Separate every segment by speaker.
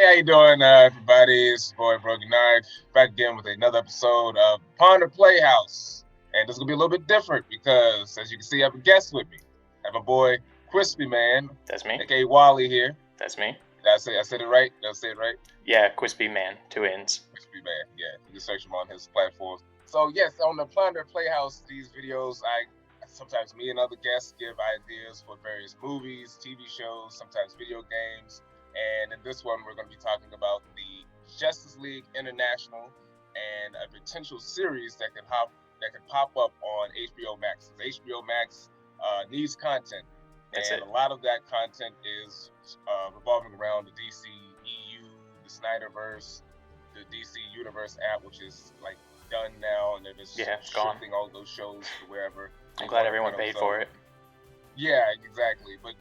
Speaker 1: how you doing, everybody? It's your boy Brogi Naric, back again with another episode of Playhouse. And this is going to be a little bit different because, as you can see, I have a guest with me. I have my boy, Crispy Man.
Speaker 2: That's me.
Speaker 1: A.k.a. Wally here.
Speaker 2: That's me.
Speaker 1: I said it right? Did I say it right?
Speaker 2: Yeah, Crispy Man, 2 N's.
Speaker 1: Crispy Man, yeah. You can search him on his platforms. So, yes, on the Playhouse, these videos, sometimes me and other guests give ideas for various movies, TV shows, sometimes video games. And in this one, we're going to be talking about the Justice League International and a potential series that can pop up on HBO Max. HBO Max needs content, and a lot of that content is revolving around the DC EU, the Snyderverse, the DC Universe app, which is like done now, and they're just shifting all those shows to wherever.
Speaker 2: I'm glad everyone paid for it.
Speaker 1: Yeah, exactly. But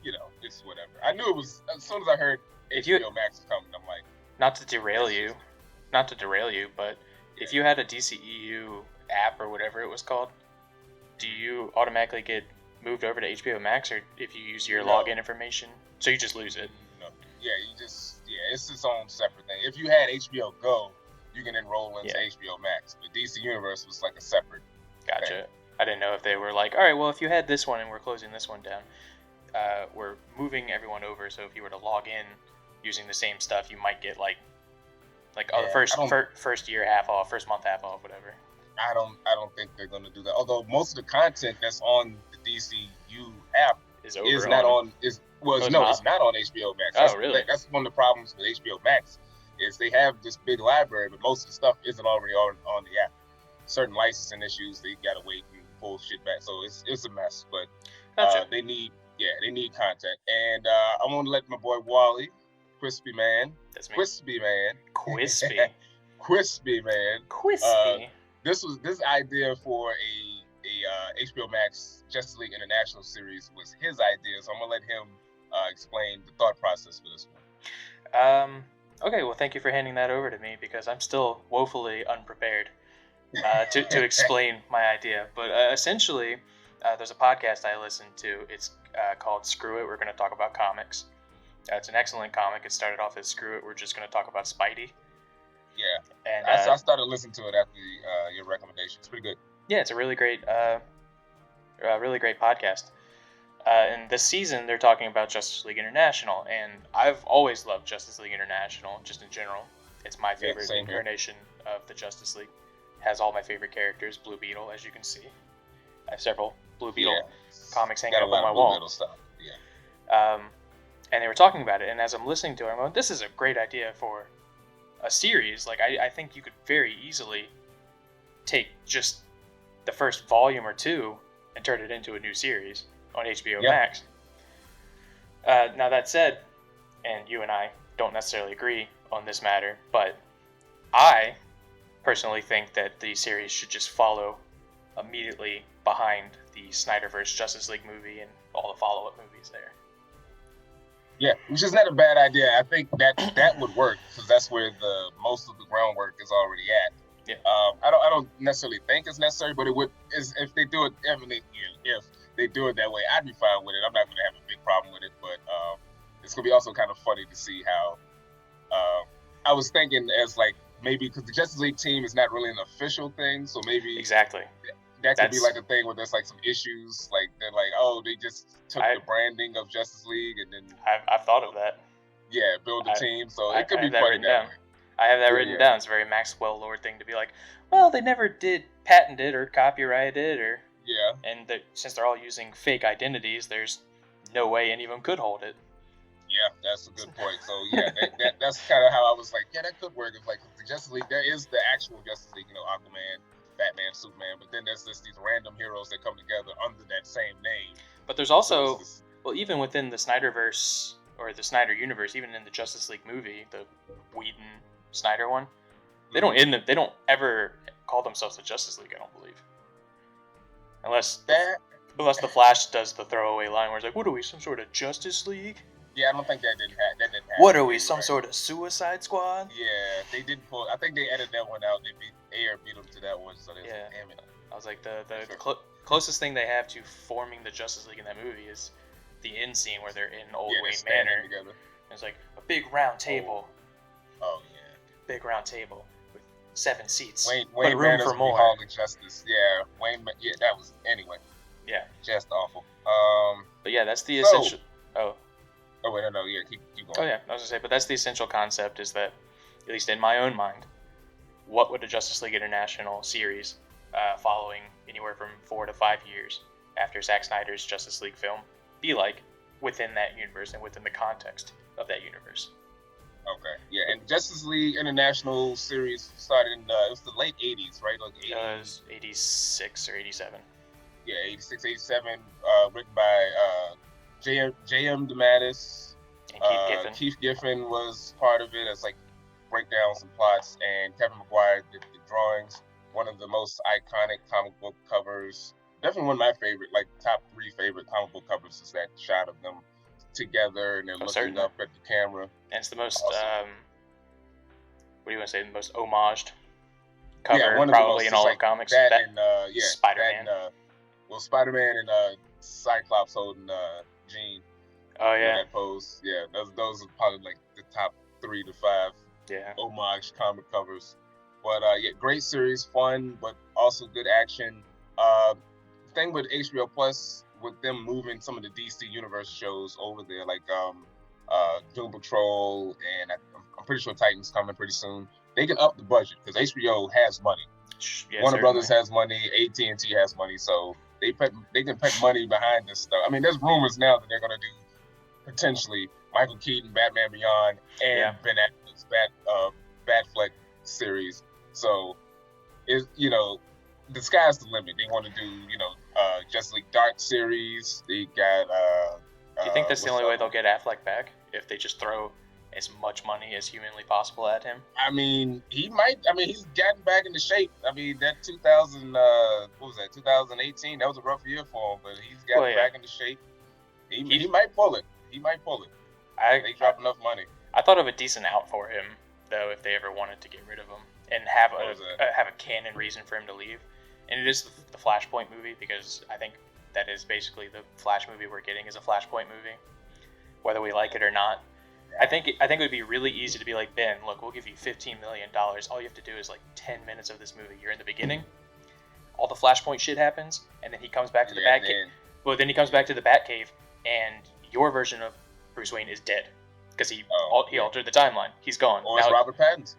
Speaker 1: it's whatever. I knew it was as soon as I heard HBO Max is coming. I'm like,
Speaker 2: not to derail you, but if you had a DCEU app or whatever it was called, do you automatically get moved over to HBO Max, or if you use your login information, so you just lose it?
Speaker 1: No. Yeah, it's its own separate thing. If you had HBO Go, you can enroll into HBO Max, but DC Universe was like a separate.
Speaker 2: Gotcha.
Speaker 1: thing.
Speaker 2: I didn't know if they were like, all right, well, if you had this one and we're closing this one down, we're moving everyone over. So if you were to log in using the same stuff, you might get the first year half off, first month half off, whatever.
Speaker 1: I don't think they're going to do that. Although most of the content that's on the DCU app is not on HBO Max. That's one of the problems with HBO Max is they have this big library, but most of the stuff isn't already on the app. Certain licensing issues, they gotta wait and pull shit back, so it's a mess. But they need content, and I want to let my boy Wally, Crispy Man,
Speaker 2: that's me.
Speaker 1: Crispy Man,
Speaker 2: Crispy,
Speaker 1: Crispy Man,
Speaker 2: Crispy.
Speaker 1: This idea for a HBO Max Justice League International series was his idea, so I'm gonna let him explain the thought process for this
Speaker 2: one. Okay, well, thank you for handing that over to me because I'm still woefully unprepared. To explain my idea, but essentially there's a podcast I listen to. It's called Screw It, We're Going to Talk About Comics. It's an excellent comic. It started off as Screw It, We're Just Going to Talk About Spidey.
Speaker 1: Yeah, and I started listening to it after your recommendation. It's pretty good. Yeah,
Speaker 2: it's a really great podcast. And this season they're talking about Justice League International, and I've always loved Justice League International just in general. It's my favorite incarnation of the Justice League. Has all my favorite characters. Blue Beetle, as you can see. I have several Blue Beetle comics hanging up on my wall. And they were talking about it, and as I'm listening to it, I'm going, this is a great idea for a series. Like, I think you could very easily take just the first volume or two and turn it into a new series on HBO Max. Now, that said, and you and I don't necessarily agree on this matter, but I personally think that the series should just follow immediately behind the Snyderverse Justice League movie and all the follow-up movies there.
Speaker 1: Yeah, which is not a bad idea. I think that would work because that's where the most of the groundwork is already at.
Speaker 2: Yeah.
Speaker 1: I don't necessarily think it's necessary, but if they do it that way, I'd be fine with it. I'm not going to have a big problem with it, but it's going to be also kind of funny to see how. I was thinking as like. Maybe because the Justice League team is not really an official thing, so maybe that could be like a thing where there's like some issues, like they're like, oh, they just took the branding of Justice League and then
Speaker 2: I've thought of that.
Speaker 1: Yeah, build a team, so it could be funny that way.
Speaker 2: I have that written down. It's a very Maxwell Lord thing to be like, well, they never did patent it or copyright it or and since they're all using fake identities, there's no way any of them could hold it.
Speaker 1: Yeah, that's a good point. So that's kind of how I was like, that could work. It's like the Justice League, there is the actual Justice League, Aquaman, Batman, Superman, but then there's just these random heroes that come together under that same name.
Speaker 2: But there's also, even within the Snyderverse or the Snyder universe, even in the Justice League movie, the Whedon Snyder one, they don't ever call themselves the Justice League. I don't believe, unless the Flash does the throwaway line where it's like, "What are we, some sort of Justice League?"
Speaker 1: Yeah, I don't think that didn't happen.
Speaker 2: What are we, some sort of Suicide Squad?
Speaker 1: Yeah, they didn't pull. I think they edited that one out. They beat them to that one, so they was like, damn it.
Speaker 2: I was like, the closest thing they have to forming the Justice League in that movie is the end scene where they're in Old Wayne Manor. It's like a big round table,
Speaker 1: Oh yeah.
Speaker 2: Big round table with 7 seats.
Speaker 1: Wayne
Speaker 2: room
Speaker 1: Manners
Speaker 2: for
Speaker 1: would be
Speaker 2: more.
Speaker 1: Hall of Justice. Yeah, yeah, that was anyway.
Speaker 2: Yeah.
Speaker 1: Just awful.
Speaker 2: But yeah, that's the
Speaker 1: so-
Speaker 2: essential.
Speaker 1: Oh wait, no, yeah, keep going.
Speaker 2: Oh yeah, I was gonna say, but that's the essential concept. Is that, at least in my own mind, what would a Justice League International series, following anywhere from 4 to 5 years after Zack Snyder's Justice League film, be like within that universe and within the context of that universe?
Speaker 1: Okay, yeah, and Justice League International series started in it was the late '80s, right? Like
Speaker 2: It was 86 or 87.
Speaker 1: Yeah, 86, 87, written by J.M. DeMatteis.
Speaker 2: And
Speaker 1: Keith Giffen was part of it as like breakdowns and plots, and Kevin McGuire did the drawings. One of the most iconic comic book covers. Definitely one of my favorite, like top 3 favorite comic book covers is that shot of them together and they're looking
Speaker 2: certainly.
Speaker 1: up at the camera.
Speaker 2: And it's the most,
Speaker 1: awesome.
Speaker 2: What do you want to say, the most homaged cover
Speaker 1: one
Speaker 2: probably
Speaker 1: of the most,
Speaker 2: in all
Speaker 1: like,
Speaker 2: of comics.
Speaker 1: That and
Speaker 2: Spider-Man.
Speaker 1: That and, Spider-Man and Cyclops holding Jean.
Speaker 2: Oh yeah.
Speaker 1: That pose. Yeah, those are probably like the top 3 to 5 homage comic covers. But yeah, great series, fun, but also good action. Thing with HBO Plus, with them moving some of the DC Universe shows over there, like Doom Patrol, and I'm pretty sure Titan's coming pretty soon. They can up the budget because HBO has money.
Speaker 2: Yeah,
Speaker 1: Warner Brothers has money, AT&T has money, so they can put money behind this stuff. I mean, there's rumors now that they're gonna do potentially Michael Keaton, Batman Beyond, and Ben Affleck's Batfleck series. So, the sky's the limit. They want to do, Justice League Dark series. They got.
Speaker 2: Do you think that's the only way they'll get Affleck back? If they just throw as much money as humanly possible at him?
Speaker 1: I mean, he might. I mean, he's gotten back into shape. I mean, that 2018. That was a rough year for him, but he's gotten back into shape. He might pull it. He might pull it. They drop enough money.
Speaker 2: I thought of a decent out for him, though, if they ever wanted to get rid of him and have a canon reason for him to leave. And it is the Flashpoint movie, because I think that is basically the Flash movie we're getting is a Flashpoint movie, whether we like it or not. I think it would be really easy to be like, Ben, look, we'll give you $15 million. All you have to do is like 10 minutes of this movie. You're in the beginning. All the Flashpoint shit happens, and then he comes back to the Batcave. Well, then he comes back to the Batcave, and your version of Bruce Wayne is dead because he altered the timeline. He's gone.
Speaker 1: Or it's Robert Pattinson.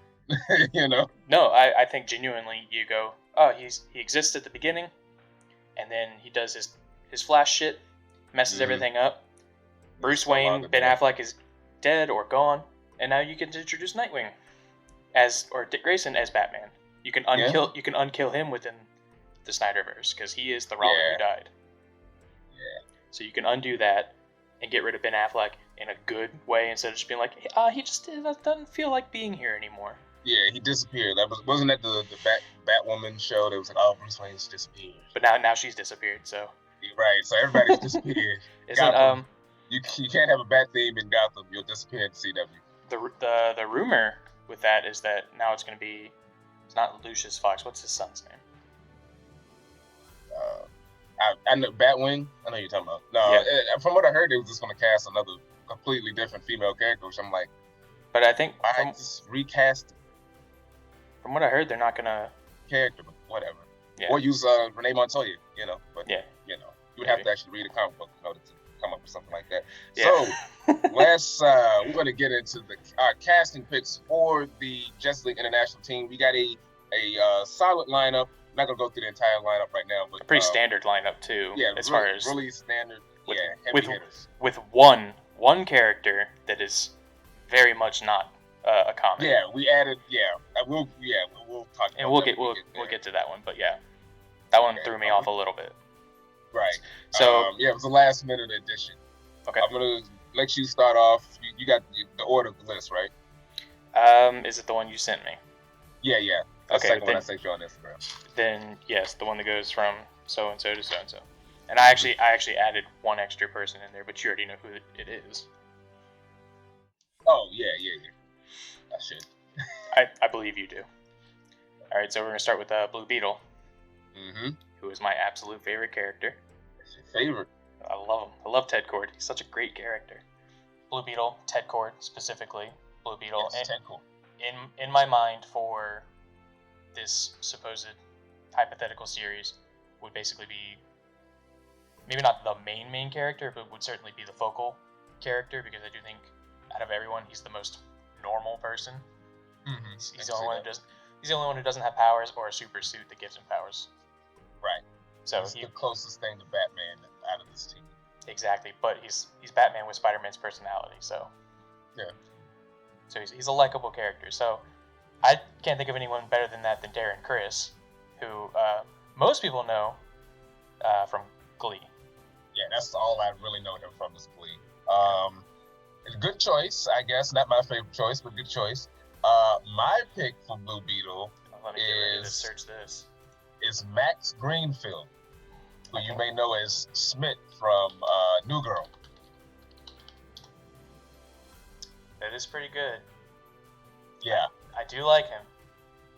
Speaker 2: No, I think genuinely you go, oh, he exists at the beginning, and then he does his Flash shit, messes everything up. Bruce Wayne, Ben Affleck is dead or gone, and now you can introduce Nightwing or Dick Grayson as Batman. You can unkill him within the Snyderverse because he is the Robin who died.
Speaker 1: Yeah.
Speaker 2: So you can undo that and get rid of Ben Affleck in a good way instead of just being like, he just doesn't feel like being here anymore.
Speaker 1: Yeah, he disappeared. Wasn't that the Batwoman show that was like, oh, Bruce Wayne's disappeared.
Speaker 2: But now she's disappeared, so.
Speaker 1: Right, so everybody's disappeared. You can't have a Bat theme in Gotham. You'll disappear in CW.
Speaker 2: The rumor with that is that now it's going to be, it's not Lucius Fox. What's his son's name?
Speaker 1: I know Batwing. I know you're talking about. No, from what I heard, they was just going to cast another completely different female character, which I'm like.
Speaker 2: But I think
Speaker 1: just recast.
Speaker 2: From what I heard, they're not going to
Speaker 1: character, but whatever.
Speaker 2: Yeah.
Speaker 1: Or use Renee Montoya. But you would have to actually read a comic book in order to come up with something like that.
Speaker 2: Yeah.
Speaker 1: So we're going to get into our casting picks for the Justice League International team. We got a solid lineup. I'm not going to go through the entire lineup right now, but
Speaker 2: a pretty standard lineup too.
Speaker 1: Yeah,
Speaker 2: as far as
Speaker 1: really standard.
Speaker 2: Heavy hitters. With one character that is very much not a comic.
Speaker 1: Yeah, we added. We'll talk.
Speaker 2: And we'll get to that one, but that one threw me off a little bit.
Speaker 1: Right.
Speaker 2: So
Speaker 1: it was a last minute addition.
Speaker 2: Okay.
Speaker 1: I'm gonna let you start off. You got the order of the list, right?
Speaker 2: Is it the one you sent me?
Speaker 1: Yeah. That's the second one I sent you on Instagram.
Speaker 2: Then yes, the one that goes from so and so to so and so. And I actually added one extra person in there, but you already know who it is.
Speaker 1: Oh yeah. I should.
Speaker 2: I believe you do. All right, so we're gonna start with Blue Beetle. Who is my absolute favorite character.
Speaker 1: That's your favorite?
Speaker 2: I love him. I love Ted Kord. He's such a great character. Blue Beetle, Ted Kord specifically. Blue Beetle.
Speaker 1: Yes, Ted Kord.
Speaker 2: in my mind for this supposed hypothetical series would basically be maybe not the main character, but would certainly be the focal character, because I do think out of everyone he's the most normal person.
Speaker 1: Mm-hmm.
Speaker 2: He's the only one who doesn't. He's the only one who doesn't have powers or a super suit that gives him powers.
Speaker 1: Right.
Speaker 2: So
Speaker 1: he's the closest thing to Batman out of this team.
Speaker 2: Exactly, but he's Batman with Spider-Man's personality. So
Speaker 1: yeah.
Speaker 2: So he's a likable character. So I can't think of anyone better than that than Darren Criss, who most people know from Glee.
Speaker 1: Yeah, that's all I really know him from is Glee. It's a good choice, I guess. Not my favorite choice, but good choice. My pick for Blue Beetle
Speaker 2: Let me get ready to search this.
Speaker 1: Is Max Greenfield, who you may know as Smith from New Girl.
Speaker 2: That is pretty good.
Speaker 1: Yeah.
Speaker 2: I do like him.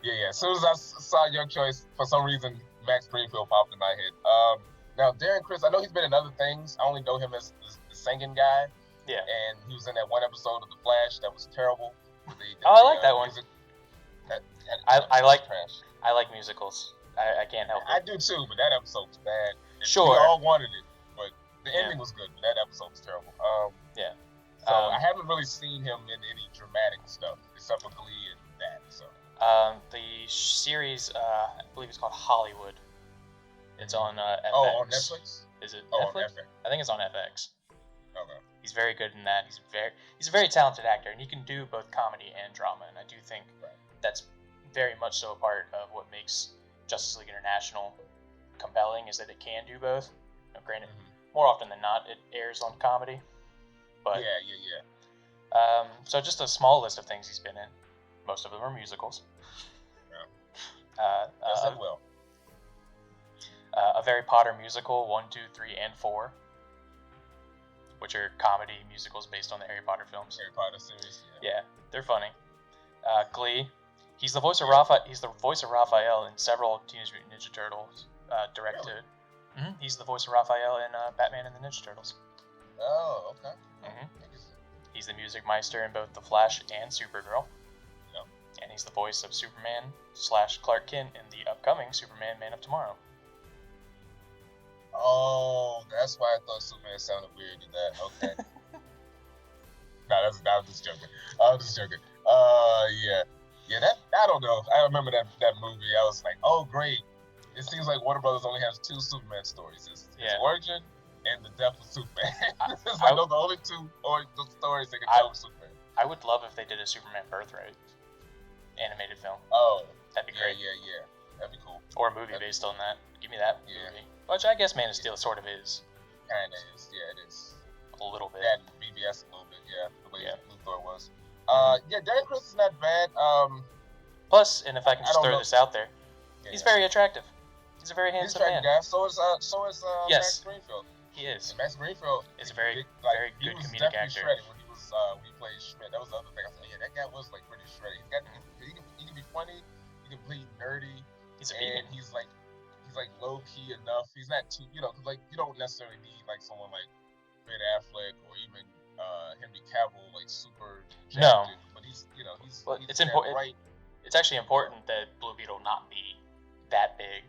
Speaker 1: Yeah. As soon as I saw your choice, for some reason, Max Greenfield popped in my head. Now, Darren Criss, I know he's been in other things. I only know him as the singing guy.
Speaker 2: Yeah.
Speaker 1: And he was in that one episode of The Flash that was terrible.
Speaker 2: I like that one. I like
Speaker 1: trash.
Speaker 2: I like musicals. I can't help it.
Speaker 1: I do too, but that episode was bad.
Speaker 2: Sure.
Speaker 1: We all wanted it, but the ending was good, but that episode was terrible.
Speaker 2: Yeah.
Speaker 1: So I haven't really seen him in any dramatic stuff, except for Glee and that. So.
Speaker 2: The series, I believe it's called Hollywood. It's on FX.
Speaker 1: Oh, on Netflix?
Speaker 2: Is it
Speaker 1: Netflix?
Speaker 2: On FX? I think it's on FX.
Speaker 1: Okay.
Speaker 2: He's very good in that. He's a very talented actor, and he can do both comedy and drama. And I do think that's very much so a part of what makes Justice League International compelling, is that it can do both. Now, granted, more often than not, it airs on comedy. But
Speaker 1: yeah.
Speaker 2: So just a small list of things he's been in. Most of them are musicals.
Speaker 1: Yeah. Does that well.
Speaker 2: A Harry Potter musical, 1, 2, 3, and 4, which are comedy musicals based on the Harry Potter films.
Speaker 1: Harry Potter series.
Speaker 2: Yeah, they're funny. Glee. He's the voice of Raphael in several Teenage Mutant Ninja Turtles directed. Really? Mm-hmm. He's the voice of Raphael in Batman and the Ninja Turtles.
Speaker 1: Oh, okay.
Speaker 2: Mm-hmm. He's the music meister in both The Flash and Supergirl.
Speaker 1: Yep. And
Speaker 2: he's the voice of Superman / Clark Kent in the upcoming Superman Man of Tomorrow.
Speaker 1: Oh, that's why I thought Superman sounded weird in that. Okay. I was just joking. Yeah, that, I don't know. I remember that movie. I was like, oh, great. It seems like Warner Brothers only has 2 Superman stories. His origin and the death of Superman. It's like those are the only 2 stories they can tell of Superman.
Speaker 2: I would love if they did a Superman Birthright animated film.
Speaker 1: Oh.
Speaker 2: That'd be great.
Speaker 1: Yeah. That'd be cool.
Speaker 2: Or a movie based on that. Give me that movie. Which I guess Man of Steel sort of is.
Speaker 1: Kinda is. Yeah, it is.
Speaker 2: A little bit.
Speaker 1: That BBS a little bit, yeah. The way Luthor was. Darren Criss is not bad.
Speaker 2: Plus, and if I can just throw this out there, he's very attractive. He's a very handsome man.
Speaker 1: Guy. So is Max Greenfield.
Speaker 2: He is.
Speaker 1: And Max Greenfield
Speaker 2: is a very good comedic actor.
Speaker 1: Shredded when he played Schmidt. That was the other thing. I was like, that guy was like pretty shredded. He can be funny. He can play nerdy.
Speaker 2: He's a vegan.
Speaker 1: He's like low key enough. He's not too, cause like you don't necessarily need like someone like Ben Affleck or even Henry Cavill like super jacked.
Speaker 2: No.
Speaker 1: But he's
Speaker 2: it's important. Right. It's actually important that Blue Beetle not be that big,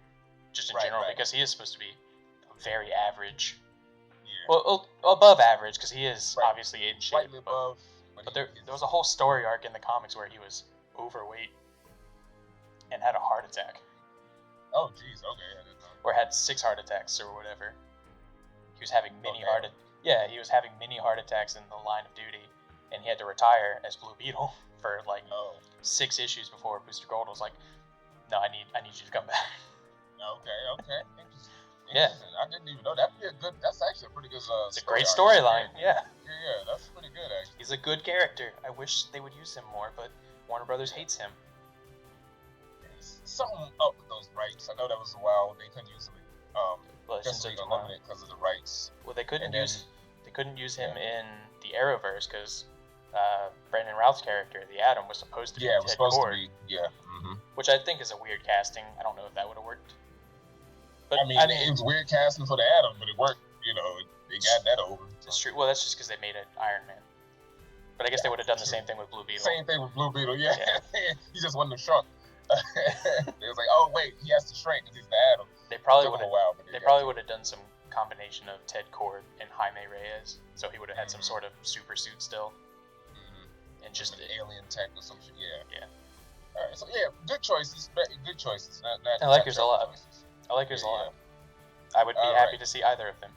Speaker 2: just in general, because he is supposed to be very average. Yeah. Well, above average, because he is obviously in shape.
Speaker 1: Slightly above.
Speaker 2: But there was a whole story arc in the comics where he was overweight and had a heart attack.
Speaker 1: Oh, jeez. Okay.
Speaker 2: Or had 6 heart attacks or whatever. He was having mini heart attacks in the line of duty, and he had to retire as Blue Beetle for 6 issues before Booster Gold was like, "No, I need you to come back."
Speaker 1: Okay. Interesting.
Speaker 2: Yeah.
Speaker 1: I didn't even know that'd be that's actually a pretty good.
Speaker 2: It's a great storyline. Yeah.
Speaker 1: Yeah, that's pretty good actually.
Speaker 2: He's a good character. I wish they would use him more, but Warner Brothers hates him.
Speaker 1: Something up with those rights. I know that was a while they couldn't use him. Just League Unlimited because of the rights.
Speaker 2: Well, they couldn't use him in the Arrowverse because Brandon Routh's character, the Atom, was supposed to be Ted Kord. Which I think is a weird casting. I don't know if that would have worked.
Speaker 1: But I mean, it was weird casting for the Atom, but it worked. They got that over.
Speaker 2: It's true. Well, that's just because they made it Iron Man. But I guess they would have done the same thing with Blue Beetle.
Speaker 1: Same thing with Blue Beetle, yeah. He just wouldn't have shrunk. It was like, oh wait, he has to shrink because he's the Atom.
Speaker 2: They probably would have done some combination of Ted Kord and Jaime Reyes, so he would have had some sort of super suit still, and just
Speaker 1: an alien tech or some shit.
Speaker 2: Yeah.
Speaker 1: All right, so yeah, good choices. Good choices.
Speaker 2: I like yours a lot. I like yours a lot. I would be happy to see either of them.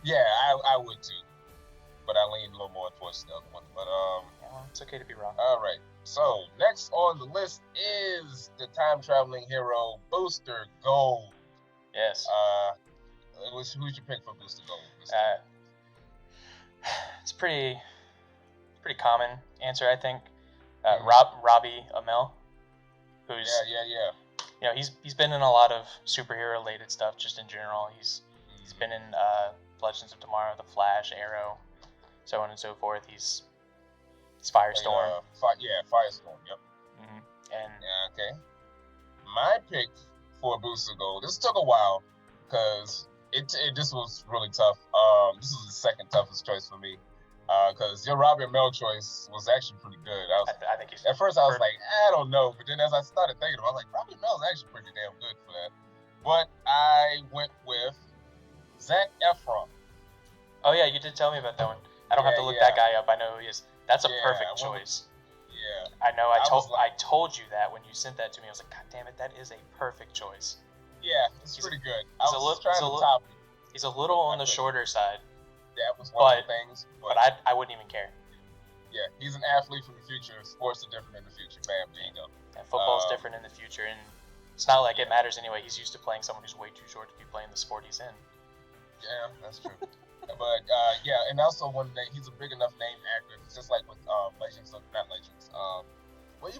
Speaker 1: Yeah, I would too, but I lean a little more towards the other one. But
Speaker 2: it's okay to be wrong.
Speaker 1: All right. So next on the list is the time traveling hero Booster Gold.
Speaker 2: Yes.
Speaker 1: Who's your pick for Booster Gold?
Speaker 2: It's a pretty common answer, I think. Robbie Amell, who's you know, he's been in a lot of superhero related stuff just in general. He's been in Legends of Tomorrow, The Flash, Arrow, so on and so forth. He's Firestorm.
Speaker 1: Firestorm. Yep.
Speaker 2: And
Speaker 1: okay. My pick for Booster Gold. This took a while because this was really tough. This was the second toughest choice for me. Because your Robbie Amell choice was actually pretty good.
Speaker 2: I think he's...
Speaker 1: At first I was like, I don't know. But then as I started thinking about it, I was like, Robbie Amell is actually pretty damn good for that. But I went with Zac Efron.
Speaker 2: Oh, yeah, you did tell me about that one. I don't have to look that guy up. I know who he is. That's a perfect choice. I know. I told you that when you sent that to me. I was like, God damn it, that is a perfect choice.
Speaker 1: Yeah, it's pretty good. I was trying to top him.
Speaker 2: He's a little on the shorter side.
Speaker 1: That was one of the things.
Speaker 2: But I wouldn't even care.
Speaker 1: Yeah, he's an athlete from the future. Sports are different in the future. Bam, there you go.
Speaker 2: And football's different in the future, and it's not like it matters anyway. He's used to playing someone who's way too short to be playing the sport he's in.
Speaker 1: Yeah, that's true. But and also he's a big enough name actor. It's just like with Legends of not Legends. With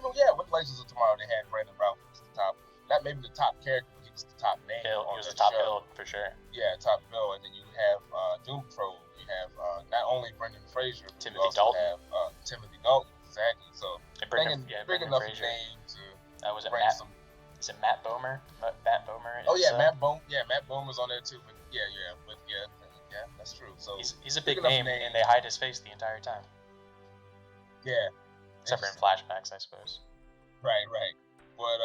Speaker 1: Legends of Tomorrow, they had Brandon Routh was the top, not maybe the top character, but he was the top name.
Speaker 2: He was the top build for sure.
Speaker 1: Yeah, top bill, and then you have Doom Patrol. You have not only Brendan Fraser, but
Speaker 2: Timothy
Speaker 1: you also
Speaker 2: Dalton.
Speaker 1: have Timothy Dalton. Exactly. So big enough
Speaker 2: Fraser.
Speaker 1: name to
Speaker 2: was it
Speaker 1: bring
Speaker 2: Matt?
Speaker 1: some.
Speaker 2: Is it Matt Bomer? Matt Bomer.
Speaker 1: Oh yeah, Matt Bomer's on there too. But yeah, that's true. So
Speaker 2: he's a big name, and they hide his face the entire time.
Speaker 1: Yeah.
Speaker 2: Except for in flashbacks, I suppose.
Speaker 1: Right. But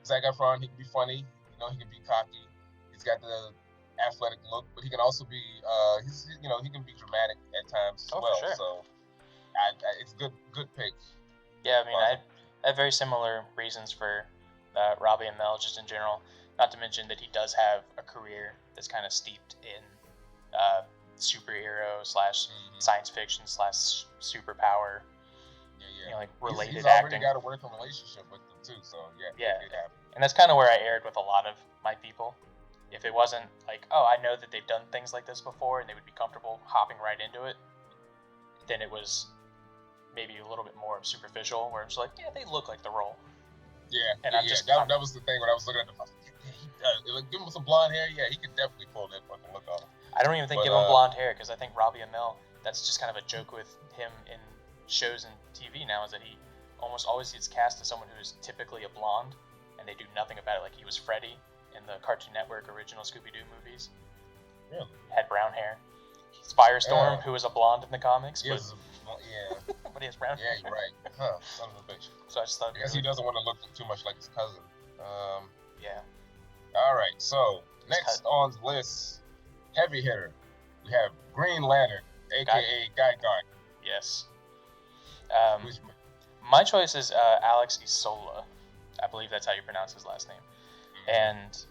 Speaker 1: Zac Efron, he can be funny. You know, he can be cocky. He's got the athletic look, but he can also be he can be dramatic at times as well.
Speaker 2: For sure.
Speaker 1: So it's good pick.
Speaker 2: Yeah, I mean, I have very similar reasons for Robbie Amell just in general. Not to mention that he does have a career that's kind of steeped in superhero / science fiction / superpower.
Speaker 1: Yeah.
Speaker 2: You know, like related
Speaker 1: he's
Speaker 2: acting.
Speaker 1: He's already got a working relationship with them too, so
Speaker 2: yeah. And that's kind of where I erred with a lot of my people. If it wasn't like, oh, I know that they've done things like this before and they would be comfortable hopping right into it, then it was maybe a little bit more superficial, where it's like, yeah, they look like the role.
Speaker 1: Yeah,
Speaker 2: and
Speaker 1: that was the thing when I was looking at the give him some blonde hair. Yeah, he could definitely pull that fucking look off.
Speaker 2: I don't even think give him blonde hair, because I think Robbie Amell, that's just kind of a joke with him in shows and TV now, is that he almost always gets cast as someone who is typically a blonde, and they do nothing about it. Like he was Freddy in the Cartoon Network original Scooby-Doo movies.
Speaker 1: Really?
Speaker 2: Had brown hair. He's Firestorm, who is a blonde in the comics. But he has brown hair.
Speaker 1: Yeah, you're right. Huh, son of a bitch.
Speaker 2: So I just thought...
Speaker 1: Because he doesn't want to look too much like his cousin.
Speaker 2: Yeah.
Speaker 1: All right, so next on the list, heavy hitter. We have Green Lantern, a.k.a. Guy Gardner.
Speaker 2: Yes. My choice is Alex Isola. I believe that's how you pronounce his last name. And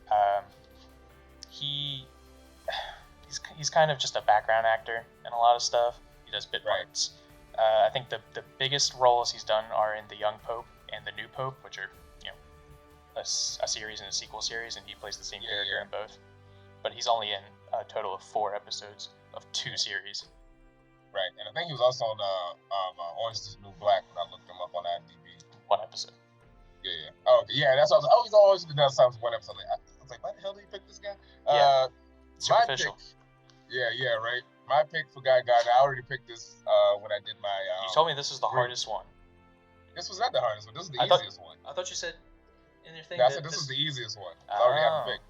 Speaker 2: he's kind of just a background actor in a lot of stuff. He does bit parts. I think the biggest roles he's done are in The Young Pope and The New Pope, which are a series and a sequel series, and he plays the same character in both. But he's only in a total of 4 episodes of 2 series.
Speaker 1: Right, and I think he was also on Orange is the New Black when I looked him up on IMDb.
Speaker 2: 1 episode.
Speaker 1: Yeah. Oh, okay. Yeah, that's what I was like. Oh, he's always doing sometimes 1 episode. I was like, why the hell did he pick this guy?
Speaker 2: Superficial.
Speaker 1: Right. My pick for Guy Gardner, I already picked this when I did my...
Speaker 2: you told me this was the hardest one.
Speaker 1: This was not the hardest one. This is the easiest one.
Speaker 2: I thought you said in your thing
Speaker 1: I said this is the easiest one. I already have a pick.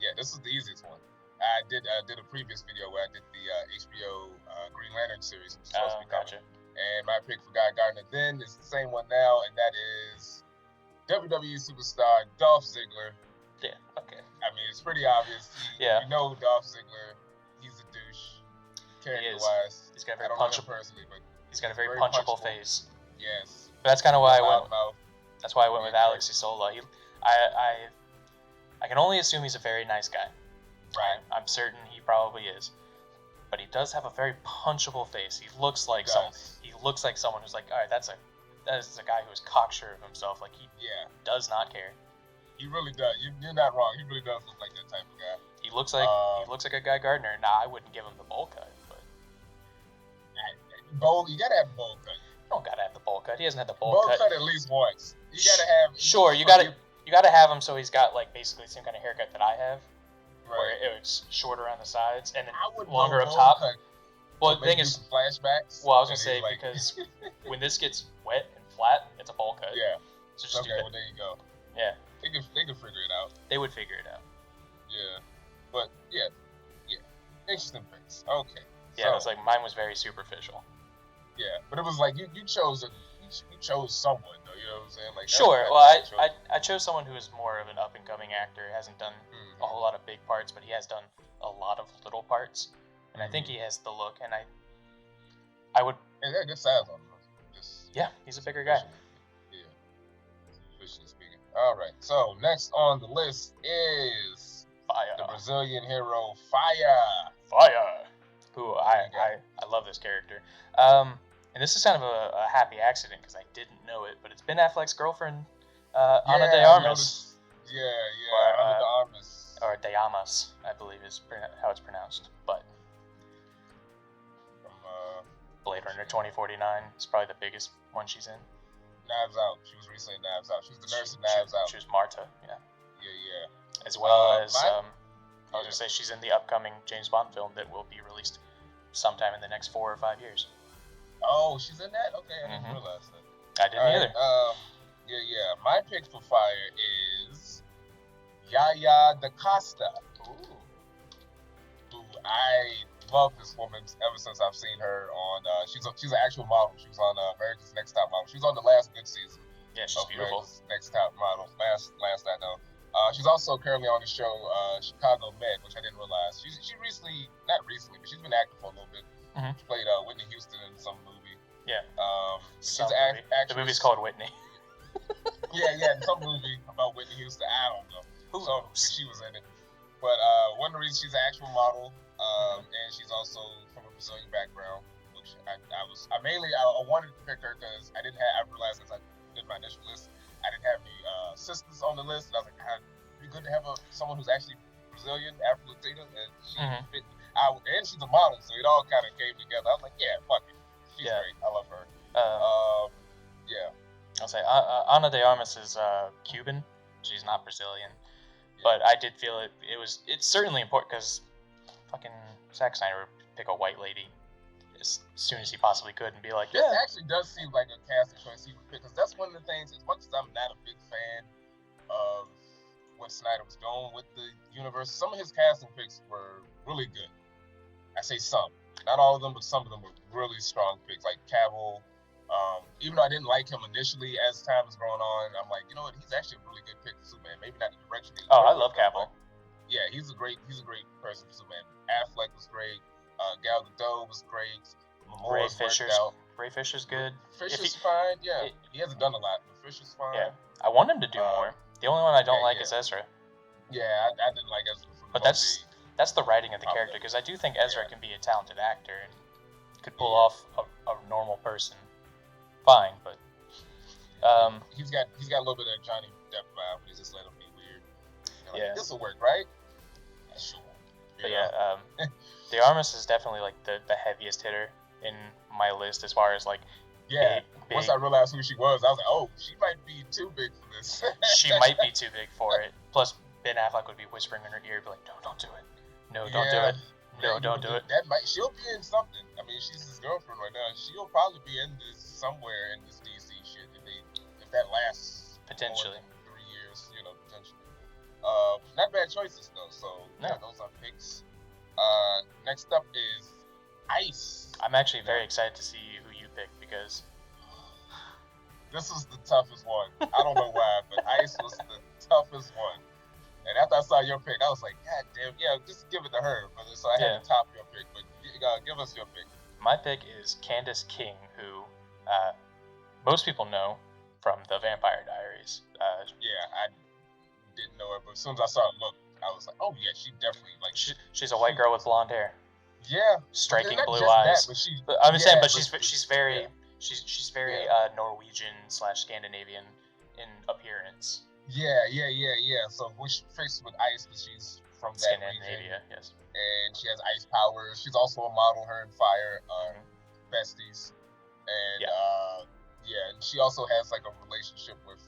Speaker 1: Yeah, this is the easiest one. I did a previous video where I did the HBO Green Lantern series, which is supposed to be coming.
Speaker 2: Gotcha.
Speaker 1: And my pick for Guy Gardner then is the same one now, and that is WWE superstar Dolph Ziggler.
Speaker 2: Yeah, okay.
Speaker 1: I mean, it's pretty obvious.
Speaker 2: Yeah.
Speaker 1: You know Dolph Ziggler, he's a douche, character-wise.
Speaker 2: He's got a very
Speaker 1: I don't know him personally, but
Speaker 2: he's got a very punchable face.
Speaker 1: Yes.
Speaker 2: But that's kind of why I went.
Speaker 1: Mouth.
Speaker 2: That's why I went with Alex Isola. I can only assume he's a very nice guy.
Speaker 1: Right.
Speaker 2: I'm certain he probably is. But he does have a very punchable face. He looks like someone who's like, all right, that is a guy who is cocksure of himself. Like he does not care.
Speaker 1: He really does. You're not wrong. He really does look like that type of guy.
Speaker 2: He looks like a Guy Gardner. Nah, I wouldn't give him the bowl cut, but
Speaker 1: you gotta have the bowl cut.
Speaker 2: You don't gotta have the bowl cut. He hasn't had the bowl cut
Speaker 1: at least once. You gotta have.
Speaker 2: Sure, you gotta have him so he's got like basically the same kind of haircut that I have.
Speaker 1: Right.
Speaker 2: Where it's shorter on the sides and then
Speaker 1: I
Speaker 2: longer up top. Well, the thing is,
Speaker 1: flashbacks.
Speaker 2: Well, I was gonna say because when this gets wet and flat, it's a bowl cut.
Speaker 1: Yeah.
Speaker 2: So just
Speaker 1: okay. Well, there you go.
Speaker 2: Yeah.
Speaker 1: They can figure it out.
Speaker 2: They would figure it out.
Speaker 1: Yeah. But yeah. Interesting picks. Okay.
Speaker 2: Yeah, it was like mine was very superficial.
Speaker 1: Yeah, but it was like you chose someone though. You know what I'm saying? Like
Speaker 2: sure. Well, I chose someone who is more of an up and coming actor. Hasn't done a whole lot of big parts, but he has done a lot of little parts, and I think he has the look. And I would.
Speaker 1: Yeah, they got good size on him.
Speaker 2: He's a bigger guy.
Speaker 1: Yeah. Officially speaking. All right. So next on the list is the Brazilian hero Fire.
Speaker 2: Who I love this character. And this is kind of a happy accident because I didn't know it, but it's Ben Affleck's girlfriend, Ana de Armas.
Speaker 1: Ana de Armas.
Speaker 2: Or de Armas, I believe is how it's pronounced. But
Speaker 1: from
Speaker 2: Blade Runner 2049 is probably the biggest one she's in.
Speaker 1: Knives Out. She was recently in Knives Out. She was the nurse in Knives Out.
Speaker 2: She was Marta, yeah.
Speaker 1: Yeah.
Speaker 2: As well as, I was going to say, she's in the upcoming James Bond film that will be released sometime in the next 4 or 5 years.
Speaker 1: Oh, she's in that? Okay, I didn't realize that.
Speaker 2: I didn't either.
Speaker 1: Yeah. My pick for Fire is Yaya DaCosta.
Speaker 2: Ooh.
Speaker 1: Who I love this woman ever since I've seen her on. She's an actual model. She was on America's Next Top Model. She was on the last good season.
Speaker 2: Yeah, she's beautiful.
Speaker 1: America's Next Top Model. Last I know. She's also currently on the show Chicago Med, which I didn't realize. She recently, not recently, but she's been active for a little bit.
Speaker 2: Mm-hmm.
Speaker 1: She played Whitney Houston in some movie.
Speaker 2: Yeah.
Speaker 1: She's an actress.
Speaker 2: The movie's called Whitney.
Speaker 1: yeah, some movie about Whitney Houston. I don't know. So she was in it. But one of the reasons she's an actual model, and she's also from a Brazilian background, which I wanted to pick her because I realized as I did my initial list, I didn't have any sisters on the list, and I was like, it'd be good to have someone who's actually Brazilian, Afro-Latina, and she fit. And she's a model, so it all kind of came together. I was like, yeah, fuck it. She's great. I love her. Yeah.
Speaker 2: I'll say Ana de Armas is Cuban. She's not Brazilian. Yeah. But I did feel it's certainly important because fucking Zack Snyder would pick a white lady as soon as he possibly could and be like,
Speaker 1: This actually does seem like a casting choice he would pick, because that's one of the things, as much as I'm not a big fan of what Snyder was doing with the universe, some of his casting picks were really good. I say some. Not all of them, but some of them were really strong picks, like Cavill. Even though I didn't like him initially, as time was going on, I'm like, you know what? He's actually a really good pick for Superman. Maybe not the direction.
Speaker 2: I love Cavill.
Speaker 1: Yeah, he's a great person for Superman. Affleck was great. Gal Gadot was great.
Speaker 2: Ray Fisher's good.
Speaker 1: Fisher's fine. Yeah, he hasn't done a lot, but Fisher's fine.
Speaker 2: Yeah, I want him to do more. The only one I don't like is Ezra.
Speaker 1: Yeah, I didn't like Ezra.
Speaker 2: But that's the writing of the character, because I do think Ezra can be a talented actor and could pull off a normal person fine, but
Speaker 1: he's got a little bit of Johnny Depp vibe, but he's just let him be weird. Like, this will work, right? Sure.
Speaker 2: But De Armas is definitely like the heaviest hitter in my list as far as like big.
Speaker 1: Once I realized who she was, I was like, oh, she might be too big for this.
Speaker 2: She might be too big for it. Plus, Ben Affleck would be whispering in her ear, be like, no, don't do it. No, don't do it. No, don't do it.
Speaker 1: She'll be in something. I mean, she's his girlfriend right now. She'll probably be in this somewhere in this DC shit if that lasts
Speaker 2: potentially
Speaker 1: 3 years, potentially. Not bad choices though. So those are picks. Next up is Ice.
Speaker 2: I'm actually very excited to see who you pick because
Speaker 1: this was the toughest one. I don't know why, but Ice was the toughest one. And after I saw your pick, I was like, God damn, yeah, just give it to her. But so I had to top your pick, but give us your pick.
Speaker 2: My pick is Candace King, who most people know from the Vampire Diaries.
Speaker 1: Yeah, I didn't know her, but as soon as I saw her look, I was like, oh yeah, she definitely like.
Speaker 2: She's a white girl with blonde hair.
Speaker 1: Yeah.
Speaker 2: Striking blue eyes. I'm saying, but she's very Norwegian / Scandinavian in appearance.
Speaker 1: Yeah. So which fits with Ice because she's from that
Speaker 2: Scandinavia,
Speaker 1: region.
Speaker 2: yes.
Speaker 1: And she has ice powers. She's also a model. Her and Fire are besties. And and she also has like a relationship with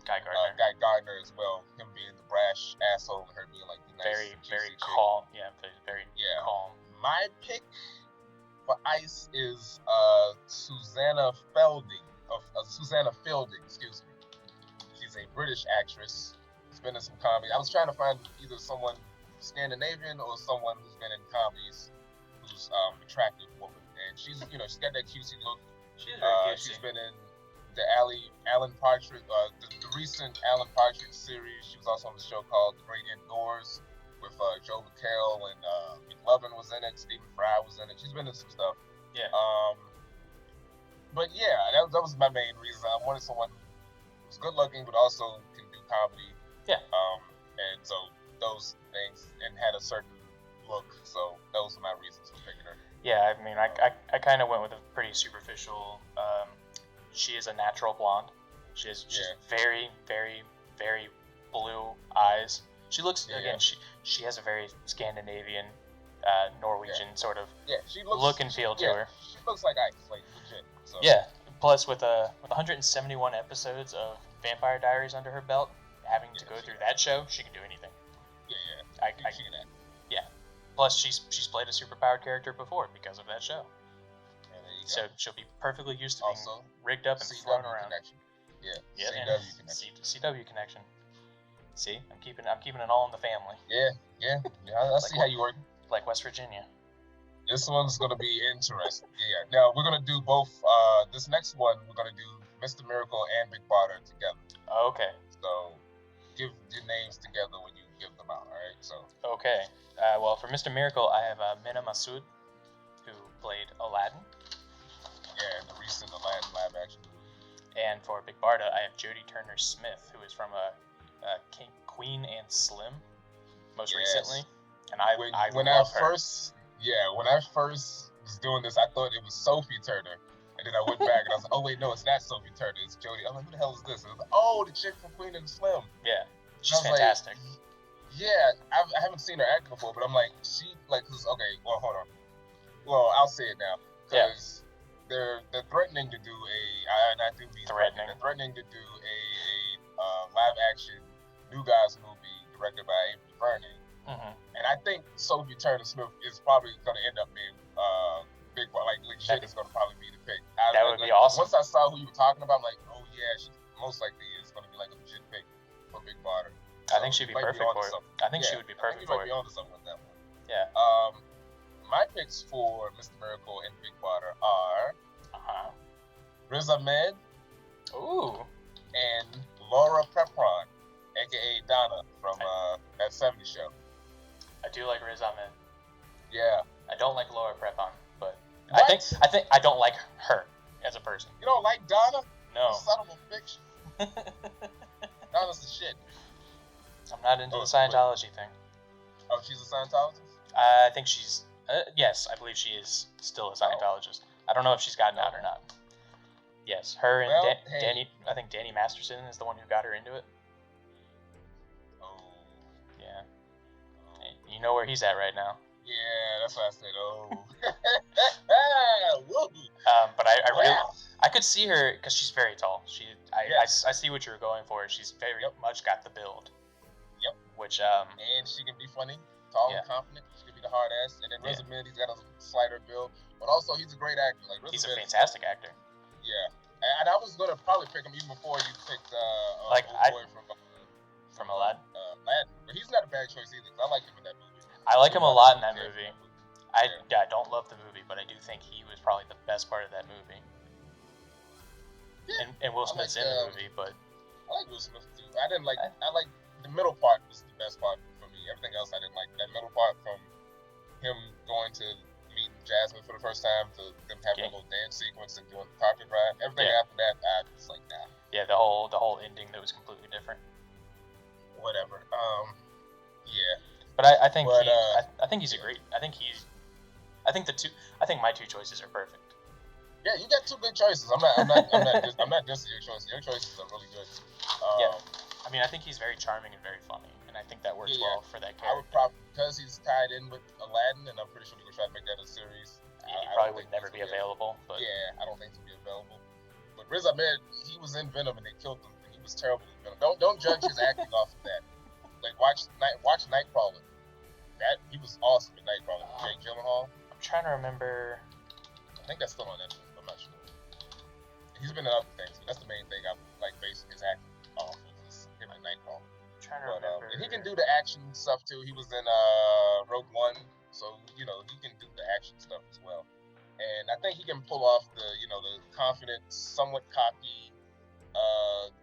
Speaker 2: Guy Gardner.
Speaker 1: Guy Gardner as well. Him being the brash asshole, and her being like the nice,
Speaker 2: very calm. Yeah, very calm.
Speaker 1: My pick for Ice is Susanna Fielding. Excuse me. She's a British actress. She's been in some comedy. I was trying to find either someone Scandinavian or someone who's been in comedies who's attractive woman. And she's got that cutesy look.
Speaker 2: She's very cutesy.
Speaker 1: She's been in the Alan Partridge, the recent Alan Partridge series. She was also on the show called The Great Indoors with Joe McHale, and McLovin was in it. Stephen Fry was in it. She's been in some stuff.
Speaker 2: Yeah.
Speaker 1: But yeah, that was my main reason. I wanted someone who's good looking but also can do comedy.
Speaker 2: Yeah.
Speaker 1: And so those things, and had a certain look. So those are my reasons for picking her.
Speaker 2: Yeah, I mean, I kind of went with a pretty superficial. She is a natural blonde. She's very, very, very blue eyes. She looks again. She has a very Scandinavian, Norwegian sort of look and feel to her.
Speaker 1: She looks like Ice, like legit. So.
Speaker 2: Yeah. Plus, with 171 episodes of Vampire Diaries under her belt, having to go through that show, she can do anything.
Speaker 1: Yeah.
Speaker 2: I can. Yeah. Plus, she's played a superpowered character before because of that show. So she'll be perfectly used to being rigged up and thrown around.
Speaker 1: Connection. Yeah.
Speaker 2: CW connection. See, I'm keeping it all in the family.
Speaker 1: Yeah. I see how you work.
Speaker 2: Like West Virginia.
Speaker 1: This one's gonna be interesting. Yeah. Now we're gonna do both. This next one we're gonna do Mr. Miracle and Big Barda together.
Speaker 2: Okay.
Speaker 1: So give your names together when you give them out. All right. So.
Speaker 2: Okay. Well, for Mr. Miracle, I have Mina Massoud, who played Aladdin.
Speaker 1: Yeah, the recent Aladdin live action.
Speaker 2: And for Big Barda, I have Jodie Turner-Smith, who is from Queen and Slim, most recently. And when I first was doing this, I thought it was Sophie Turner, and then I went back and I was like, oh wait, no, it's not Sophie Turner, it's Jodie. I'm like, who the hell is this? And I was like, oh, the chick from Queen and Slim. Yeah, she's fantastic.
Speaker 1: I haven't seen her act before, but I'm like, well, hold on. Well, I'll say it now because. They're threatening to do and I do mean threatening. They're threatening to do a live action New Gods movie directed by Amy DuVernay. And I think Sophie Turner-Smith is probably going to end up being Big Barda. Like legit is going to probably be the pick.
Speaker 2: That would be awesome.
Speaker 1: Once I saw who you were talking about, I'm like, oh yeah, she most likely is going to be like a legit pick for Big Barda.
Speaker 2: I think she'd be perfect for it. I think she would be perfect for it.
Speaker 1: You might be onto something with that one.
Speaker 2: Yeah.
Speaker 1: My picks for Mr. Miracle and Big Barda are Riz Ahmed and Laura Prepon, aka Donna from that 70s show.
Speaker 2: I do like Riz Ahmed.
Speaker 1: Yeah.
Speaker 2: I don't like Laura Prepon, but I think I don't like her as a person.
Speaker 1: You don't like Donna?
Speaker 2: No.
Speaker 1: You son of a bitch. Donna's the shit.
Speaker 2: I'm not into the Scientology thing.
Speaker 1: Oh, she's a Scientologist?
Speaker 2: I think she's... yes, I believe she is still a Scientologist. I don't know if she's gotten out or not. Yes, her and Danny... I think Danny Masterson is the one who got her into it.
Speaker 1: Oh.
Speaker 2: Yeah. You know where he's at right now.
Speaker 1: Yeah, that's why I said, oh.
Speaker 2: But I could see her, because she's very tall. I see what you're going for. She's very much got the build.
Speaker 1: Yep.
Speaker 2: Which,
Speaker 1: and she can be funny. Tall and confident. She could be the hard ass. And then Riz Ahmed, he's got a slighter build, but also he's a great actor. Like
Speaker 2: he's a fantastic actor.
Speaker 1: Yeah, and I was gonna probably pick him even before you picked boy from Aladdin. But he's not a bad choice either. I like him in that movie.
Speaker 2: I like him a lot in that movie. I don't love the movie, but I do think he was probably the best part of that movie.
Speaker 1: Yeah,
Speaker 2: and Will Smith's in the movie, but
Speaker 1: I like Will Smith too. I like the middle part was the best part for me. Everything else I didn't like. That middle part from him going to meet Jasmine for the first time to them having a little dance sequence and doing the carpet ride. Everything after that, I was like, nah.
Speaker 2: Yeah, the whole ending that was completely different.
Speaker 1: Whatever. Yeah.
Speaker 2: But I think I think he's a great. I think my two choices are perfect.
Speaker 1: Yeah, you got two good choices. I'm not dissing your choices. Your choices are really good.
Speaker 2: I mean, I think he's very charming and very funny, and I think that works well for that character.
Speaker 1: I would probably, because he's tied in with Aladdin, and I'm pretty sure we could try to make that a series.
Speaker 2: Yeah, he probably would never be available. But
Speaker 1: yeah, I don't think he'll be available. But Riz Ahmed, he was in Venom, and they killed him, and he was terrible in Venom. Don't judge his acting off of that. Like watch Nightcrawler. He was awesome in Nightcrawler. Jake Gyllenhaal.
Speaker 2: I'm trying to remember.
Speaker 1: I think that's still on Netflix. I'm not sure. He's been in other things, but that's the main thing I'm like basing his acting off of. Is him in Nightcrawler.
Speaker 2: I'm trying to remember.
Speaker 1: And he can do the action stuff too. He was in Rogue One, so he can do the action stuff as well. And I think he can pull off the confident, somewhat cocky,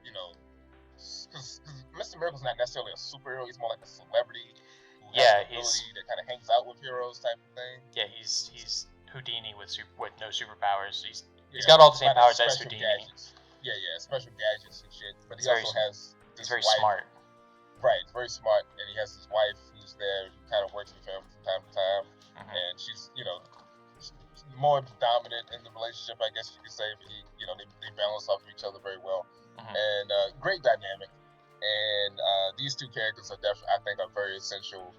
Speaker 1: because Mr. Miracle's not necessarily a superhero. He's more like a celebrity. That kind of hangs out with heroes type of thing.
Speaker 2: Yeah, he's Houdini with no superpowers. He's got all the same powers as Houdini.
Speaker 1: Gadgets. Yeah, special gadgets and shit. But he also has
Speaker 2: he's very smart.
Speaker 1: Right, very smart, and he has his wife who's there, who kind of works with him from time to time, and she's more dominant in the relationship, I guess you could say. But they balance off of each other very well, and great dynamic. And these two characters are definitely, I think, are very essential.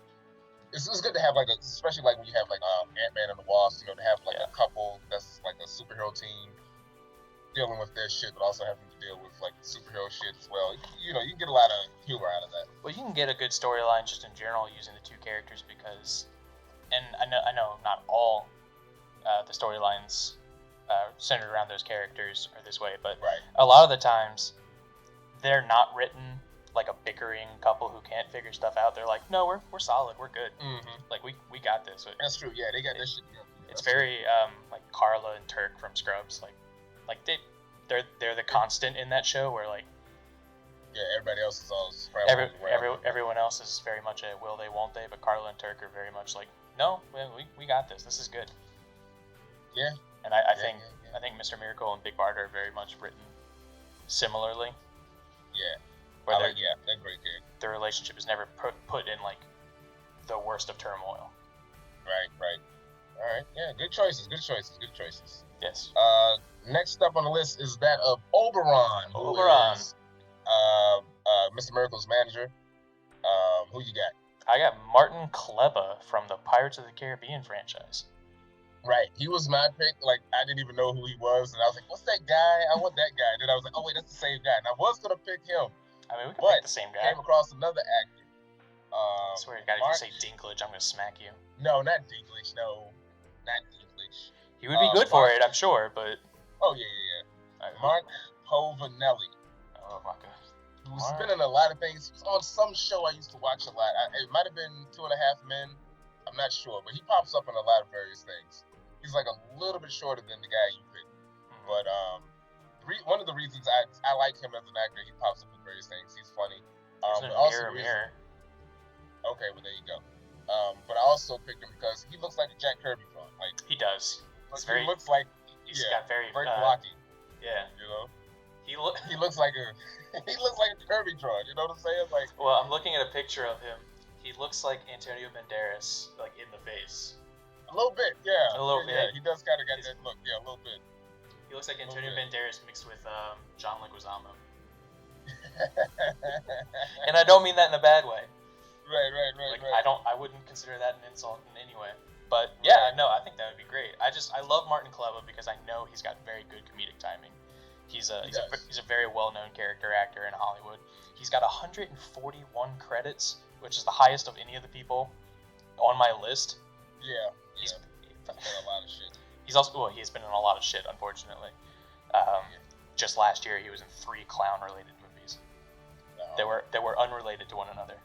Speaker 1: It's good to have especially when you have Ant-Man and the Wasp, to have a couple that's like a superhero team dealing with their shit, but also having to deal with superhero shit as well. You can get a lot of humor out of that.
Speaker 2: Well, you can get a good storyline just in general using the two characters because, and I know not all the storylines centered around those characters are this way, but a lot of the times they're not written like a bickering couple who can't figure stuff out. They're like, no, we're solid, we're good. Like we got this.
Speaker 1: That's true. Yeah, they got this shit together.
Speaker 2: It's very like Carla and Turk from Scrubs. Like they're the constant in that show where
Speaker 1: everybody else is all
Speaker 2: everyone else is very much a will they won't they, but Carla and Turk are very much like, no, we got this. This is good.
Speaker 1: Yeah.
Speaker 2: And I think Mr. Miracle and Big Barda are very much written similarly.
Speaker 1: Yeah.
Speaker 2: Where
Speaker 1: they're great characters.
Speaker 2: Their relationship is never put in the worst of turmoil.
Speaker 1: Right. All right. Yeah, good choices.
Speaker 2: Yes.
Speaker 1: Next up on the list is that of Oberon. Who is Mr. Miracle's manager. Who you got?
Speaker 2: I got Martin Kleba from the Pirates of the Caribbean franchise.
Speaker 1: Right. He was my pick. I didn't even know who he was, and I was like, what's that guy? I want that guy. And then I was like, oh wait, that's the same guy. And I was gonna pick him.
Speaker 2: I mean, we could pick the same guy.
Speaker 1: Came across another actor.
Speaker 2: I swear to God, if you say Dinklage, I'm gonna smack you.
Speaker 1: No, not Dinklage. No, not Dinklage.
Speaker 2: He would be good for it, I'm sure, but.
Speaker 1: Oh yeah. Mark Povanelli.
Speaker 2: Oh my God.
Speaker 1: Who's been in a lot of things. He was on some show I used to watch a lot. It might have been 2.5 Men. I'm not sure, but he pops up in a lot of various things. He's a little bit shorter than the guy you picked, but one of the reasons I like him as an actor, he pops up in various things. He's funny.
Speaker 2: Mirror.
Speaker 1: Okay, well there you go. But I also picked him because he looks like a Jack Kirby fraud.
Speaker 2: He does.
Speaker 1: He looks like
Speaker 2: got very
Speaker 1: blocky.
Speaker 2: Yeah. He
Speaker 1: looks like a Kirby fraud. You know what I'm saying?
Speaker 2: Well, I'm looking at a picture of him. He looks like Antonio Banderas, in the face.
Speaker 1: A little bit, yeah.
Speaker 2: A little bit.
Speaker 1: Yeah, he does kind of got that look. Yeah, a little bit.
Speaker 2: He looks like Antonio Banderas mixed with John Leguizamo. And I don't mean that in a bad way.
Speaker 1: Right.
Speaker 2: I wouldn't consider that an insult in any way. But yeah, no, I think that would be great. I love Martin Kleba because I know he's got very good comedic timing. He's a very well-known character actor in Hollywood. He's got 141 credits, which is the highest of any of the people on my list.
Speaker 1: Yeah. He's done a lot of shit.
Speaker 2: He's been in a lot of shit, unfortunately. Just last year, he was in 3 clown-related movies. That were unrelated to one another.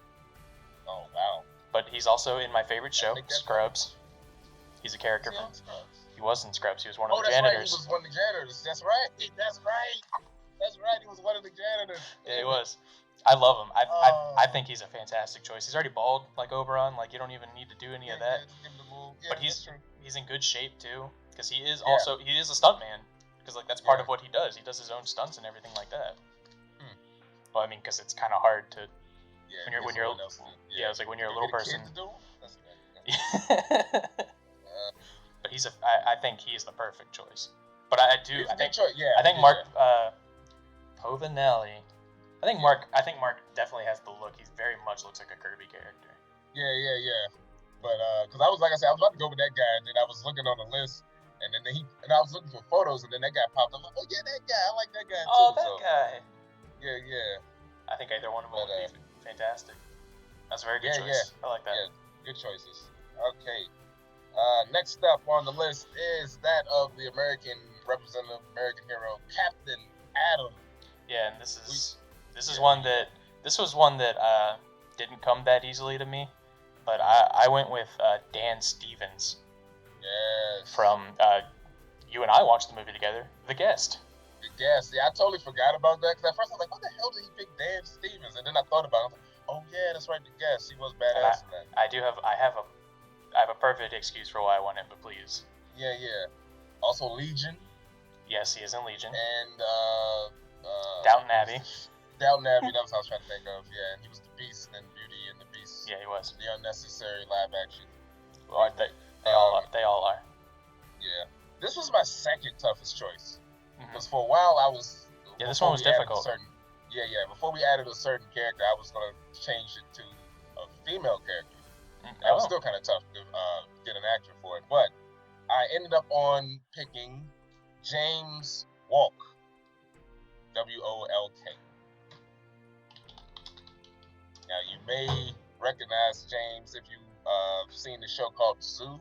Speaker 1: Oh wow!
Speaker 2: But he's also in my favorite show, Scrubs. He's a character
Speaker 1: Was he
Speaker 2: from.
Speaker 1: on Scrubs?
Speaker 2: He was in Scrubs. He was one of the
Speaker 1: That's right.
Speaker 2: janitors.
Speaker 1: He was one of the janitors. That's right. That's right. That's right. He was one of the janitors.
Speaker 2: Yeah, he was. I love him. I think he's a fantastic choice. He's already bald, like Oberon. Like you don't even need to do any of that. But he's in good shape too, because he is also he is a stuntman. Because like that's part of what he does. He does his own stunts and everything like that. Well, I mean, because it's kind of hard to when you're it's like when you're a little person. But I think he is the perfect choice. But I think Mark Povinelli. I think Mark definitely has the look. He very much looks like a Kirby character.
Speaker 1: Yeah. But because I was like I said, I was about to go with that guy, and then I was looking on the list, and then I was looking for photos, and then that guy popped up. I'm like, oh yeah, that guy. I like that guy too.
Speaker 2: That guy.
Speaker 1: Yeah.
Speaker 2: I think either one of them would be fantastic. That's a very good choice. I like that.
Speaker 1: Yeah, good choices. Okay. Next up on the list is that of the American representative, American hero, Captain Atom.
Speaker 2: Yeah, and this was one that didn't come that easily to me, but I went with Dan Stevens.
Speaker 1: Yes.
Speaker 2: From you and I watched the movie together, The Guest.
Speaker 1: The Guest. Yeah, I totally forgot about that because at first I was like, what the hell did he pick Dan Stevens? And then I thought about it. I was like, oh yeah, that's right, The Guest. He was badass in that.
Speaker 2: I have a perfect excuse for why I want him, but please.
Speaker 1: Yeah. Also Legion.
Speaker 2: Yes, he is in Legion.
Speaker 1: And
Speaker 2: Downton Abbey.
Speaker 1: Downton Abbey, that was what I was trying to think of. Yeah, and he was the Beast in Beauty and the Beast.
Speaker 2: Yeah, he was.
Speaker 1: The unnecessary live action.
Speaker 2: Well, they all are.
Speaker 1: Yeah. This was my second toughest choice. Because for a while I was...
Speaker 2: Yeah, this one was difficult.
Speaker 1: Before we added a certain character, I was going to change it to a female character. That was still kind of tough to get an actor for it. But I ended up on picking James Wolk. W-O-L-K. Now, you may recognize James if you've seen the show called Zoo.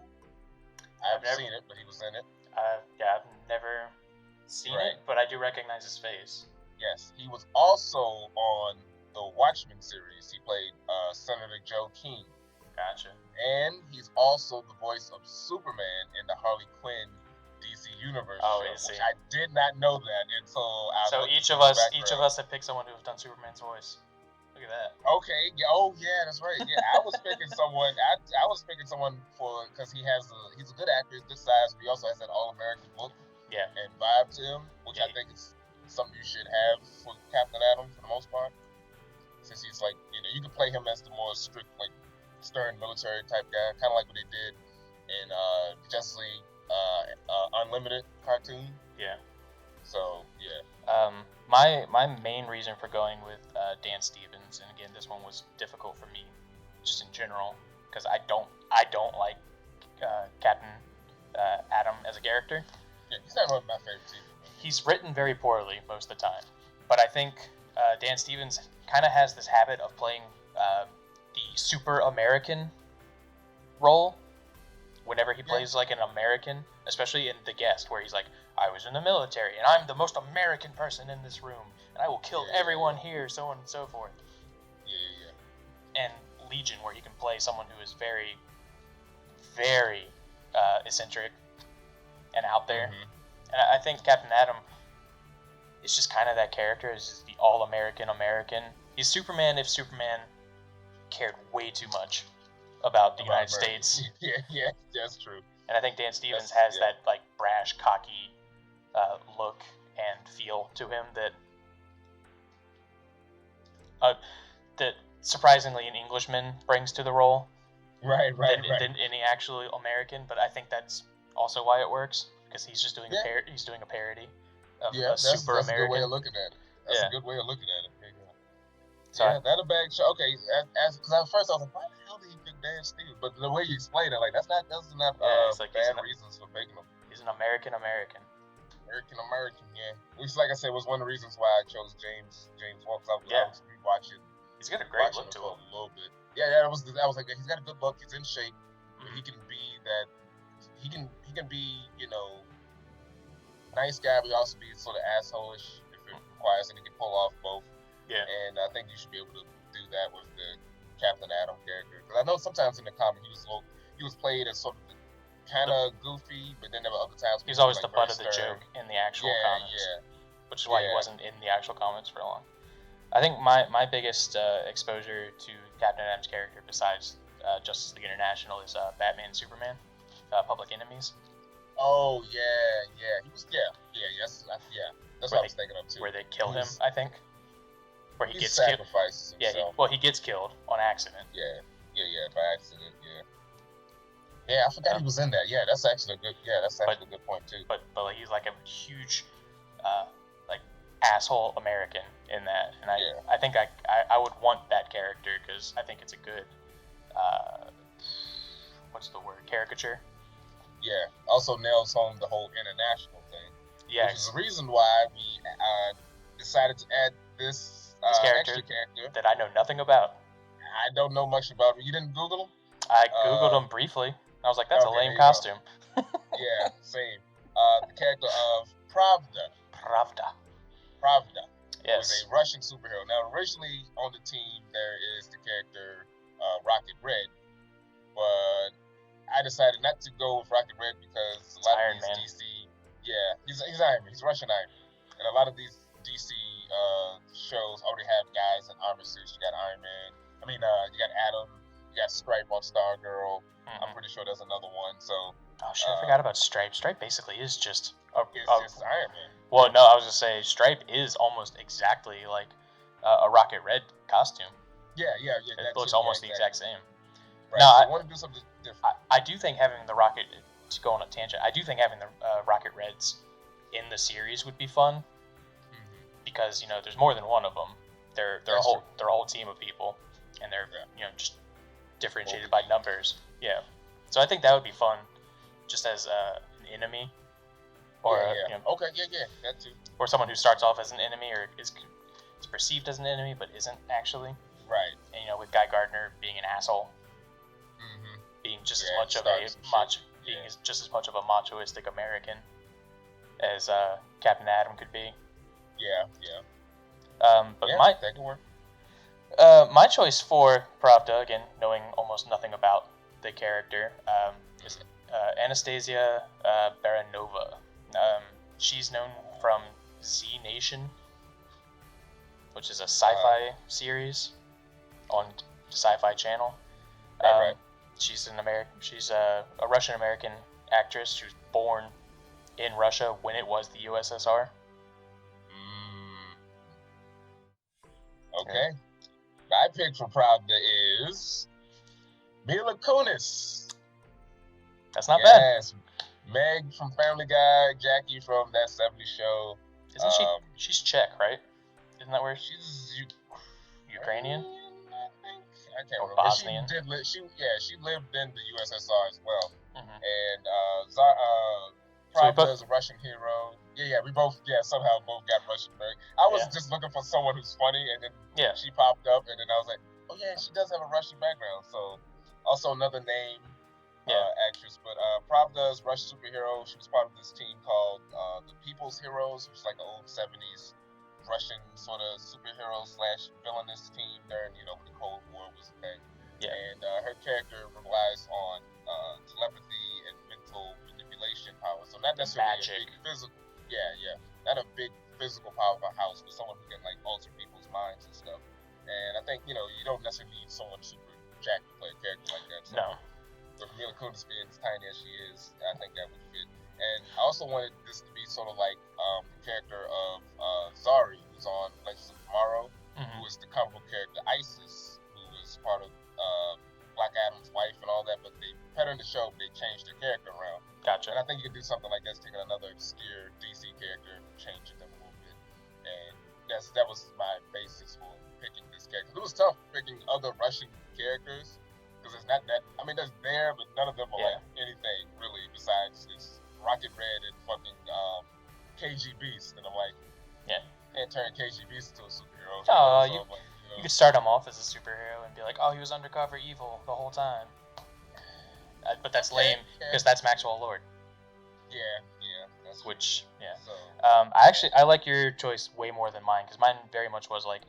Speaker 1: I haven't seen it, but he was in it.
Speaker 2: I've never seen it, but I do recognize his face.
Speaker 1: Yes, he was also on the Watchmen series. He played Senator Joe Keene.
Speaker 2: Gotcha.
Speaker 1: And he's also the voice of Superman in the Harley Quinn DC Universe show, which I did not know that until I
Speaker 2: So each of us have picked someone who's done Superman's voice. Look at that.
Speaker 1: Okay. Yeah, that's right. Yeah, I was picking someone. I was picking someone because he's a good actor, he's good size, but he also has that all-American look and vibe to him, which I think is something you should have for Captain Atom for the most part. Since he's like, you can play him as the more strict, like stern military type guy, kind of like what they did in Justice League Unlimited cartoon. Yeah. So
Speaker 2: my main reason for going with Dan Stevens, and again, this one was difficult for me, just in general, because I don't like Captain Atom as a character.
Speaker 1: Yeah, he's not one of my favorites either.
Speaker 2: He's written very poorly most of the time, but I think Dan Stevens kind of has this habit of playing the super American role whenever he plays like an American, especially in The Guest, where he's like, I was in the military, and I'm the most American person in this room, and I will kill everyone here, so on and so forth. Yeah. And Legion, where he can play someone who is very, very eccentric and out there. And I think Captain Atom is just kind of that character, is the all-American American. He's Superman if Superman cared way too much about the United States.
Speaker 1: Yeah, that's true.
Speaker 2: And I think Dan Stevens has that like brash, cocky look and feel to him that surprisingly an Englishman brings to the role.
Speaker 1: Right.
Speaker 2: Than any actual American, but I think that's also why it works, because he's just doing he's doing a parody of a super American.
Speaker 1: That's a good way of looking at it. That's a good way of looking at it.
Speaker 2: So
Speaker 1: that's a bad show. Okay, because at first I was like, why the hell did he pick Dan Stevens? But the way you explain it, like that's not bad reasons for picking him.
Speaker 2: He's an American.
Speaker 1: American, yeah. Which, like I said, was one of the reasons why I chose James Wolk. I was rewatching.
Speaker 2: He's got a great look to him.
Speaker 1: A little bit. Yeah, I was like, he's got a good look. He's in shape. He can be that. He can be, nice guy, but also be sort of asshole-ish if it requires, and he can pull off both. Yeah. And I think you should be able to do that with the Captain Atom character. Because I know sometimes in the comic he was played as sort of kind of goofy, but then there were other times
Speaker 2: he's always
Speaker 1: like
Speaker 2: the butt of
Speaker 1: stern.
Speaker 2: the joke in the actual comics.
Speaker 1: Yeah.
Speaker 2: Which is why he wasn't in the actual comics for long. I think my biggest exposure to Captain Adam's character, besides Justice League International, is Batman and Superman, Public Enemies.
Speaker 1: Oh yeah, he was That's what I was thinking of too.
Speaker 2: Where they kill him, I think. Where he gets
Speaker 1: sacrifices
Speaker 2: killed.
Speaker 1: himself.
Speaker 2: He gets killed on accident.
Speaker 1: Yeah, by accident. Yeah, I forgot he was in that. Yeah, that's actually a good point too.
Speaker 2: But he's like a huge, like asshole American in that, and I think I would want that character because I think it's a good, what's the word, caricature.
Speaker 1: Yeah, also nails home the whole international thing.
Speaker 2: Yeah,
Speaker 1: which is the reason why we decided to add this extra character
Speaker 2: that I know nothing about.
Speaker 1: I don't know much about him. You didn't Google him?
Speaker 2: I Googled him briefly. I was like, that's a lame costume.
Speaker 1: Yeah, same. The character of Pravda.
Speaker 2: Yes.
Speaker 1: Was a Russian superhero. Now, originally on the team, there is the character Rocket Red, but I decided not to go with Rocket Red because a lot of these DC... Yeah, he's Iron Man. He's Russian Iron Man. And a lot of these DC shows already have guys in armor suits. You got Iron Man. You got Adam. You got Stripe on Stargirl. Mm-hmm. I'm pretty sure there's another one. So.
Speaker 2: Oh shit! I forgot about Stripe. Stripe basically is just
Speaker 1: just Iron Man.
Speaker 2: Well, no, I was gonna say Stripe is almost exactly like a Rocket Red costume.
Speaker 1: Yeah.
Speaker 2: It looks almost the exact same.
Speaker 1: Right. No, I want to do something different.
Speaker 2: I do think having the Rocket, to go on a tangent, I do think having the Rocket Reds in the series would be fun. Mm-hmm. Because there's more than one of them. They're a whole team of people, and they're just differentiated by numbers. Yeah. So I think that would be fun, just as an enemy, or
Speaker 1: that too.
Speaker 2: Or someone who starts off as an enemy, or is perceived as an enemy but isn't actually.
Speaker 1: Right.
Speaker 2: And with Guy Gardner being an asshole, being just as much of just as much of a machoistic American as Captain Adam could be.
Speaker 1: Yeah.
Speaker 2: But
Speaker 1: that could work.
Speaker 2: My choice for Pravda, again, knowing almost nothing about the character, is Anastasia Baranova. She's known from Z Nation, which is a sci-fi series on Sci-Fi Channel.
Speaker 1: Right.
Speaker 2: She's She's a Russian American actress. She was born in Russia when it was the USSR.
Speaker 1: Okay. My pick for Pravda is Mila Kunis.
Speaker 2: That's not bad.
Speaker 1: Yes. Meg from Family Guy, Jackie from That 70s Show.
Speaker 2: Isn't she? She's Czech, right? Isn't that where
Speaker 1: she's
Speaker 2: Ukrainian?
Speaker 1: I can't remember.
Speaker 2: Bosnian.
Speaker 1: She lived in the USSR as well.
Speaker 2: Mm-hmm.
Speaker 1: And Pravda is a Russian hero. Yeah, we both somehow both got Russian American. I was just looking for someone who's funny, and then she popped up, and then I was like, oh yeah, she does have a Russian background. So also another name actress, but Pravda is a Russian superhero. She was part of this team called the People's Heroes, which is like an old 70s Russian sort of superhero / villainous team during when the Cold War was a thing. Yeah. And her character relies on telepathy and mental manipulation power. So not necessarily a big physical. Yeah. Not a big physical powerhouse, but someone who can like alter people's minds and stuff. And I think you don't necessarily need someone super jacked to play a character like that. So,
Speaker 2: no.
Speaker 1: So Mila Kunis being as tiny as she is, I think that would fit. And I also wanted this to be sort of like the character of Zari, who's on Legends of Tomorrow, who is the comic book character Isis, who was part of Black Adam's wife and all that, but they put her in the show, but they changed her character around.
Speaker 2: Gotcha.
Speaker 1: And I think you could do something like this, taking another obscure DC character, changing them a little bit. And that was my basis for picking this character. It was tough picking other Russian characters, because it's not that, they're there, but none of them are like anything really besides this Rocket Red and fucking KG Beast. And I'm like, can't turn KG Beast into a superhero.
Speaker 2: You could start him off as a superhero and be like, oh, he was undercover evil the whole time. But that's lame, because that's Maxwell Lord.
Speaker 1: Yeah. That's
Speaker 2: So, I like your choice way more than mine, because mine very much was like,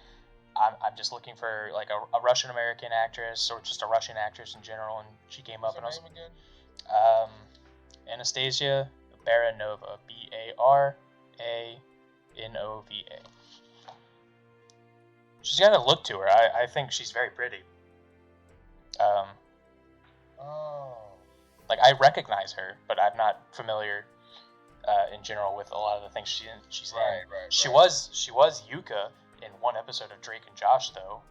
Speaker 2: I'm just looking for like a Russian American actress, or just a Russian actress in general, and she came up, and I was Anastasia Baranova, Baranova. She's got a look to her. I think she's very pretty. Like, I recognize her, but I'm not familiar in general with a lot of the things she's in.
Speaker 1: Right.
Speaker 2: She was Yuka in one episode of Drake and Josh, though.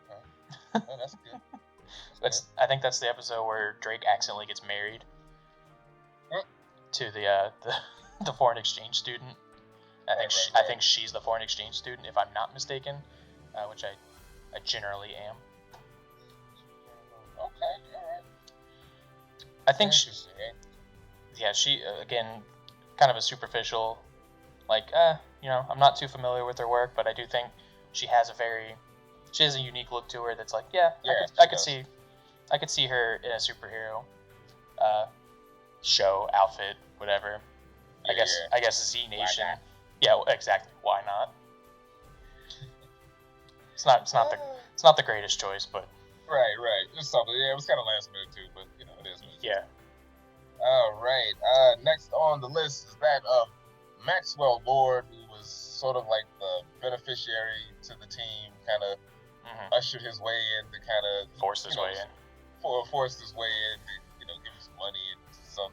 Speaker 1: Okay. Oh, that's good.
Speaker 2: I think that's the episode where Drake accidentally gets married to the foreign exchange student. I think she's the foreign exchange student, if I'm not mistaken, which I generally am.
Speaker 1: Okay, all right.
Speaker 2: I think she again, kind of a superficial, like, I'm not too familiar with her work, but I do think she has a unique look to her that's like, I could see her in a superhero show, outfit, whatever. I guess Z Nation. Yeah, well, exactly. Why not? It's not the greatest choice, but
Speaker 1: right. It's something. Yeah, it was kind of last minute too, but it is.
Speaker 2: Yeah.
Speaker 1: All right. Next on the list is that of Maxwell Lord, who was sort of like the beneficiary to the team, kind of ushered his way in to kind of
Speaker 2: forced his way in
Speaker 1: to, give him some money and some,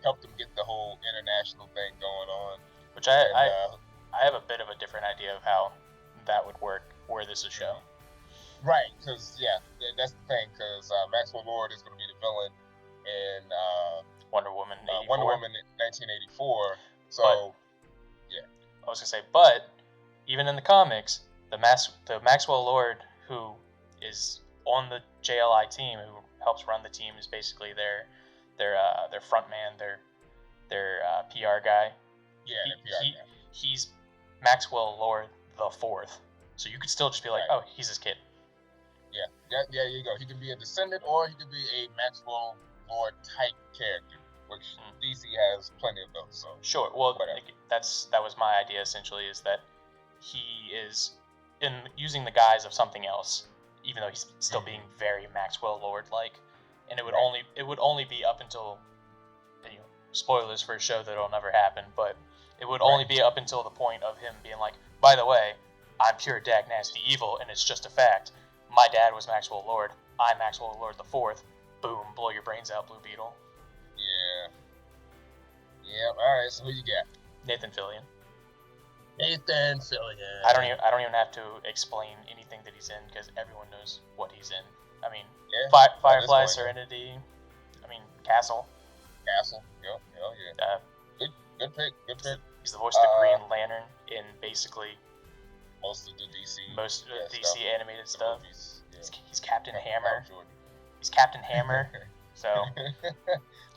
Speaker 1: helped him get the whole international thing going on.
Speaker 2: Which I have a bit of a different idea of how that would work were this a show.
Speaker 1: Right, because that's the thing. Because Maxwell Lord is going to be the villain in
Speaker 2: Wonder Woman
Speaker 1: 1984. So,
Speaker 2: I was gonna say, but even in the comics, the Maxwell Lord who is on the JLI team, who helps run the team, is basically their front man, their PR guy.
Speaker 1: Yeah, PR guy.
Speaker 2: He's Maxwell Lord the Fourth, so you could still just be like, oh, he's his kid.
Speaker 1: Yeah, you go. He could be a descendant, or he could be a Maxwell Lord type character, which DC has plenty of those. So
Speaker 2: sure. Well, that was my idea essentially, is that he is using the guise of something else, even though he's still being very Maxwell Lord like, and it would only be up until, spoilers for a show that'll never happen, but it would only be up until the point of him being like, by the way, I'm pure dag nasty evil, and it's just a fact. My dad was Maxwell Lord. I'm Maxwell Lord the Fourth. Boom, blow your brains out, Blue Beetle.
Speaker 1: Yeah. All right. So who you got?
Speaker 2: Nathan Fillion.
Speaker 1: I
Speaker 2: don't even have to explain anything that he's in, because everyone knows what he's in. I mean, Firefly, Serenity. I mean, Castle.
Speaker 1: Yeah. Good pick.
Speaker 2: He's the voice of the Green Lantern in basically
Speaker 1: most of the DC
Speaker 2: animated stuff.
Speaker 1: Yeah.
Speaker 2: He's Captain Hammer. He's Captain Hammer. So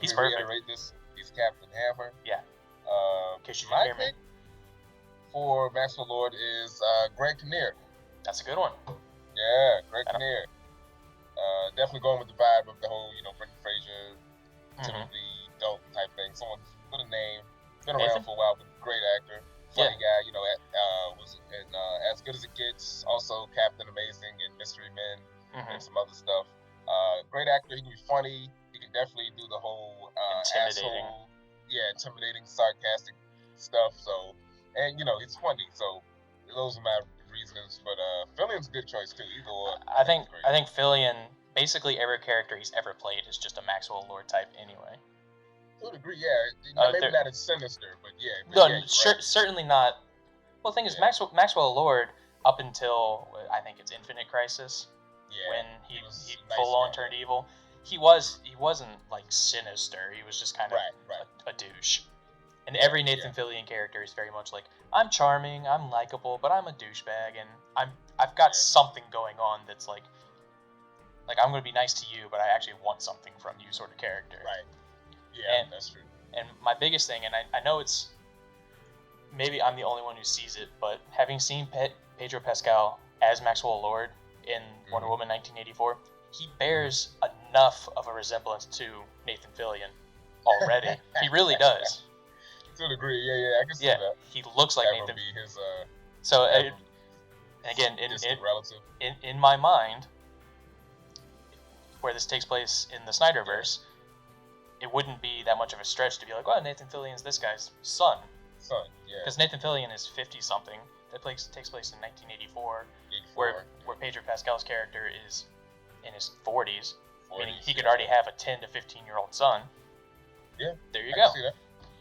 Speaker 2: he's perfect.
Speaker 1: He's Captain Hammer.
Speaker 2: Yeah. In case you didn't hear me.
Speaker 1: My pick for Maxwell Lord is Greg Kinnear.
Speaker 2: That's a good one.
Speaker 1: Yeah, Greg Kinnear. Definitely going with the vibe of the whole, Brendan Fraser, Timothy Dalton type thing. Someone with a name, been around for a while, but great actor, funny guy. Was in As Good as It Gets, also Captain Amazing and Mystery Men and some other stuff. Great actor. He can be funny. He can definitely do the whole intimidating, sarcastic stuff. So, and it's funny. So those are my reasons. But Fillion's a good choice too. Either or.
Speaker 2: I think Fillion, basically every character he's ever played is just a Maxwell Lord type anyway.
Speaker 1: To a degree, yeah. Maybe not as sinister, but yeah.
Speaker 2: Certainly not. Well, the thing is, Maxwell Lord, up until I think it's Infinite Crisis, when he full on turned evil, he wasn't like sinister. He was just kind of a douche. And every Nathan Fillion character is very much like, I'm charming, I'm likable, but I'm a douchebag, and I've got something going on that's like I'm gonna be nice to you, but I actually want something from you, sort of character.
Speaker 1: Right. Yeah, that's true.
Speaker 2: And my biggest thing, and I know it's maybe I'm the only one who sees it, but having seen Pedro Pascal as Maxwell Lord in Wonder Woman 1984, he bears enough of a resemblance to Nathan Fillion already. He really does.
Speaker 1: To a degree, I can see that.
Speaker 2: He looks like Nathan.
Speaker 1: Be his,
Speaker 2: and again, in my mind, where this takes place in the Snyderverse, it wouldn't be that much of a stretch to be like, well, Nathan Fillion's this guy's son.
Speaker 1: Yeah.
Speaker 2: Because Nathan Fillion is 50-something. That takes place in 1984, where Pedro Pascal's character is in his 40s, meaning he could already have a 10 to 15-year-old son.
Speaker 1: Yeah.
Speaker 2: There you go.
Speaker 1: See that.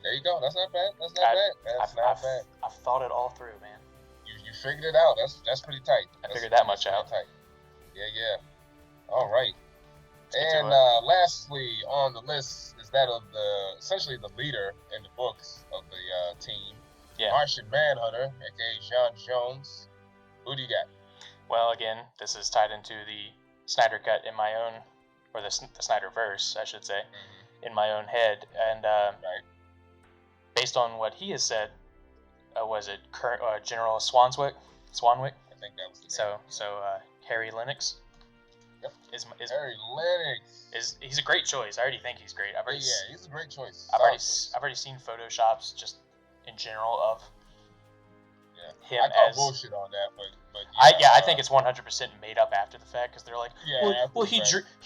Speaker 1: There you go. That's not bad. That's not bad.
Speaker 2: I've thought it all through, man.
Speaker 1: You figured it out. That's pretty tight.
Speaker 2: I figured that much out.
Speaker 1: Tight. Yeah. All right. And lastly on the list is that of essentially the leader in the books of the team, Martian Manhunter, aka John Jones. Who do you got?
Speaker 2: Well, again, this is tied into the Snyder cut in my own, or the Snyderverse, I should say, in my own head, and based on what he has said, was it General Swanwick?
Speaker 1: I think that was the name.
Speaker 2: So Harry Lennox.
Speaker 1: Yep.
Speaker 2: Is
Speaker 1: Harry Lennox.
Speaker 2: He's a great choice. I already think he's great.
Speaker 1: He's a great choice.
Speaker 2: I've already seen photoshops just in general of him.
Speaker 1: I call bullshit on that, but
Speaker 2: I think it's 100% made up after the fact, because they're like, well he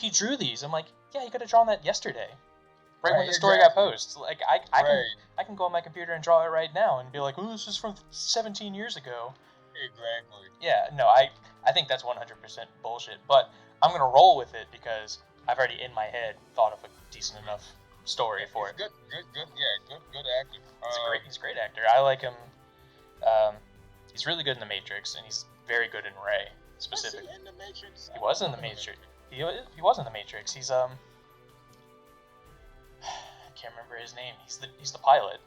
Speaker 2: drew these. I'm like, yeah, you could have drawn that yesterday, right when the story got posted. Like I can go on my computer and draw it right now and be like, oh, this is from 17 years ago.
Speaker 1: Exactly.
Speaker 2: Yeah, no, I think that's 100% bullshit, but I'm gonna roll with it because I've already in my head thought of a decent enough story for it.
Speaker 1: Good actor.
Speaker 2: He's a great actor. I like him. He's really good in The Matrix, and he's very good in Ray, specifically.
Speaker 1: Was he in The Matrix?
Speaker 2: He was in The Matrix. He was in The Matrix. He's I can't remember his name. He's the pilot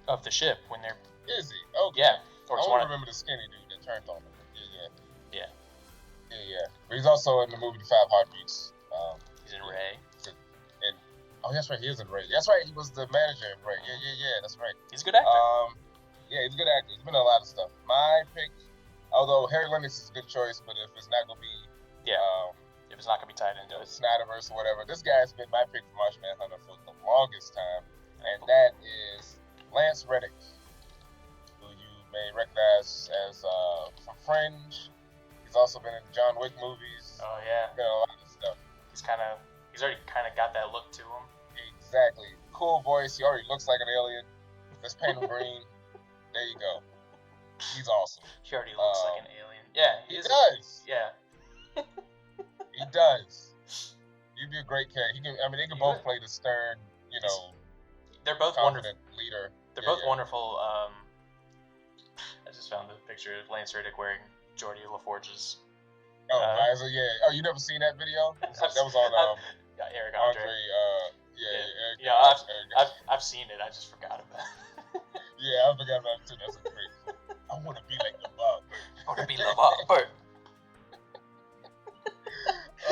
Speaker 2: of the ship when they're.
Speaker 1: Is he? Okay.
Speaker 2: Yeah.
Speaker 1: I only remember the skinny dude that turned on him. Yeah. But he's also in the movie The Five Heartbeats.
Speaker 2: He's in Ray.
Speaker 1: That's right. He is in Ray. That's right. He was the manager in Ray. Yeah. That's right.
Speaker 2: He's a good actor.
Speaker 1: He's a good actor. He's been in a lot of stuff. My pick, although Harry Lennox is a good choice, but if it's not gonna be,
Speaker 2: if it's not gonna be tied into it,
Speaker 1: Snyderverse or whatever, this guy's been my pick for Martian Manhunter for the longest time, and that is Lance Reddick, who you may recognize as from Fringe. He's also been in John Wick movies.
Speaker 2: Oh yeah.
Speaker 1: Been in a lot of stuff.
Speaker 2: He's already kind of got that look to him.
Speaker 1: Exactly. Cool voice. He already looks like an alien. Let's paint him green. There you go. He's awesome.
Speaker 2: He already looks like an alien. Yeah,
Speaker 1: he does.
Speaker 2: Yeah.
Speaker 1: He does. You'd be a great character. They can both play the stern,
Speaker 2: they're both
Speaker 1: confident leader.
Speaker 2: They're both wonderful. I just found the picture of Lance Reddick wearing Geordie LaForge's.
Speaker 1: Oh, you never seen that video? That was on
Speaker 2: Eric
Speaker 1: Andre.
Speaker 2: I've seen it. I just forgot about it.
Speaker 1: Yeah, I forgot about it too. That's great. I want to be like LeVar.
Speaker 2: I want to be LeVar.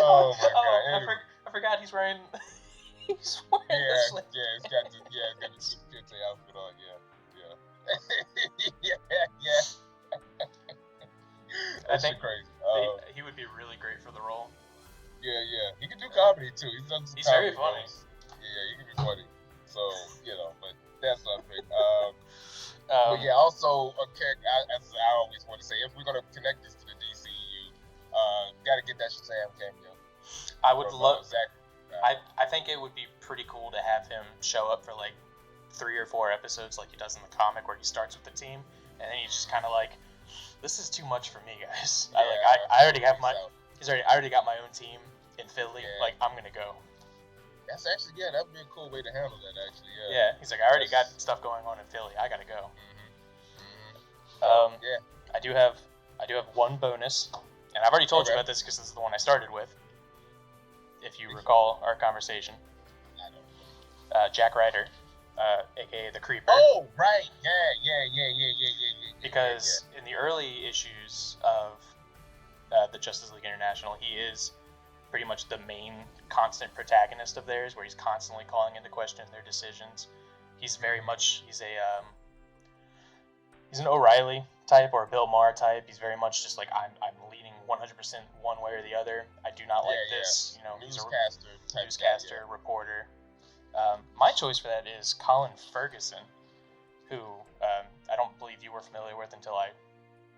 Speaker 1: Oh my God! Anyway.
Speaker 2: I forgot he's wearing.
Speaker 1: He's got the security outfit on. Yeah.
Speaker 2: I think
Speaker 1: crazy.
Speaker 2: He would be really great for the role.
Speaker 1: Yeah. He can do comedy too. He's
Speaker 2: very funny.
Speaker 1: Yeah, he can be funny. So but that's not big. But yeah, also as I always want to say, if we're gonna connect this to the DCU, gotta get that Shazam cameo.
Speaker 2: I would love. I think it would be pretty cool to have him show up for like 3 or 4 episodes, like he does in the comic, where he starts with the team, and then he's just kind of like, "This is too much for me, guys.
Speaker 1: Yeah,
Speaker 2: I already have I already got my own team in Philly.
Speaker 1: Yeah.
Speaker 2: Like I'm gonna go."
Speaker 1: That's actually that would be a cool way to handle that. Actually,
Speaker 2: Yeah, he's like, I already got stuff going on in Philly. I gotta go. I do have one bonus, and I've already told you about this because this is the one I started with. If you recall our conversation,
Speaker 1: I don't.
Speaker 2: Jack Ryder, aka the Creeper.
Speaker 1: Oh, right. Yeah.
Speaker 2: Because in the early issues of the Justice League International, he is pretty much the main constant protagonist of theirs, where he's constantly calling into question their decisions. He's very much he's an O'Reilly type or a Bill Maher type. He's very much just like I'm leaning 100% one way or the other. I do not like this. He's a newscaster, reporter. My choice for that is Colin Ferguson, who I don't believe you were familiar with until I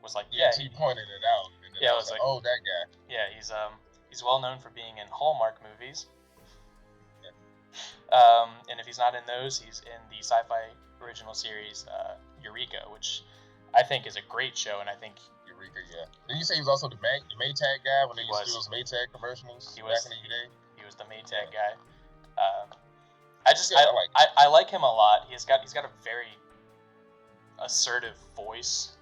Speaker 2: was like,
Speaker 1: he pointed it out. And then I was like, oh, that guy.
Speaker 2: Yeah, he's well known for being in Hallmark movies. And if he's not in those, he's in the sci-fi original series Eureka, which I think is a great show, and I think
Speaker 1: Eureka, yeah. Did you say he was also the Maytag guy when they used to do those Maytag commercials back in the day?
Speaker 2: He was the Maytag guy. I like him a lot. He's got a very assertive voice,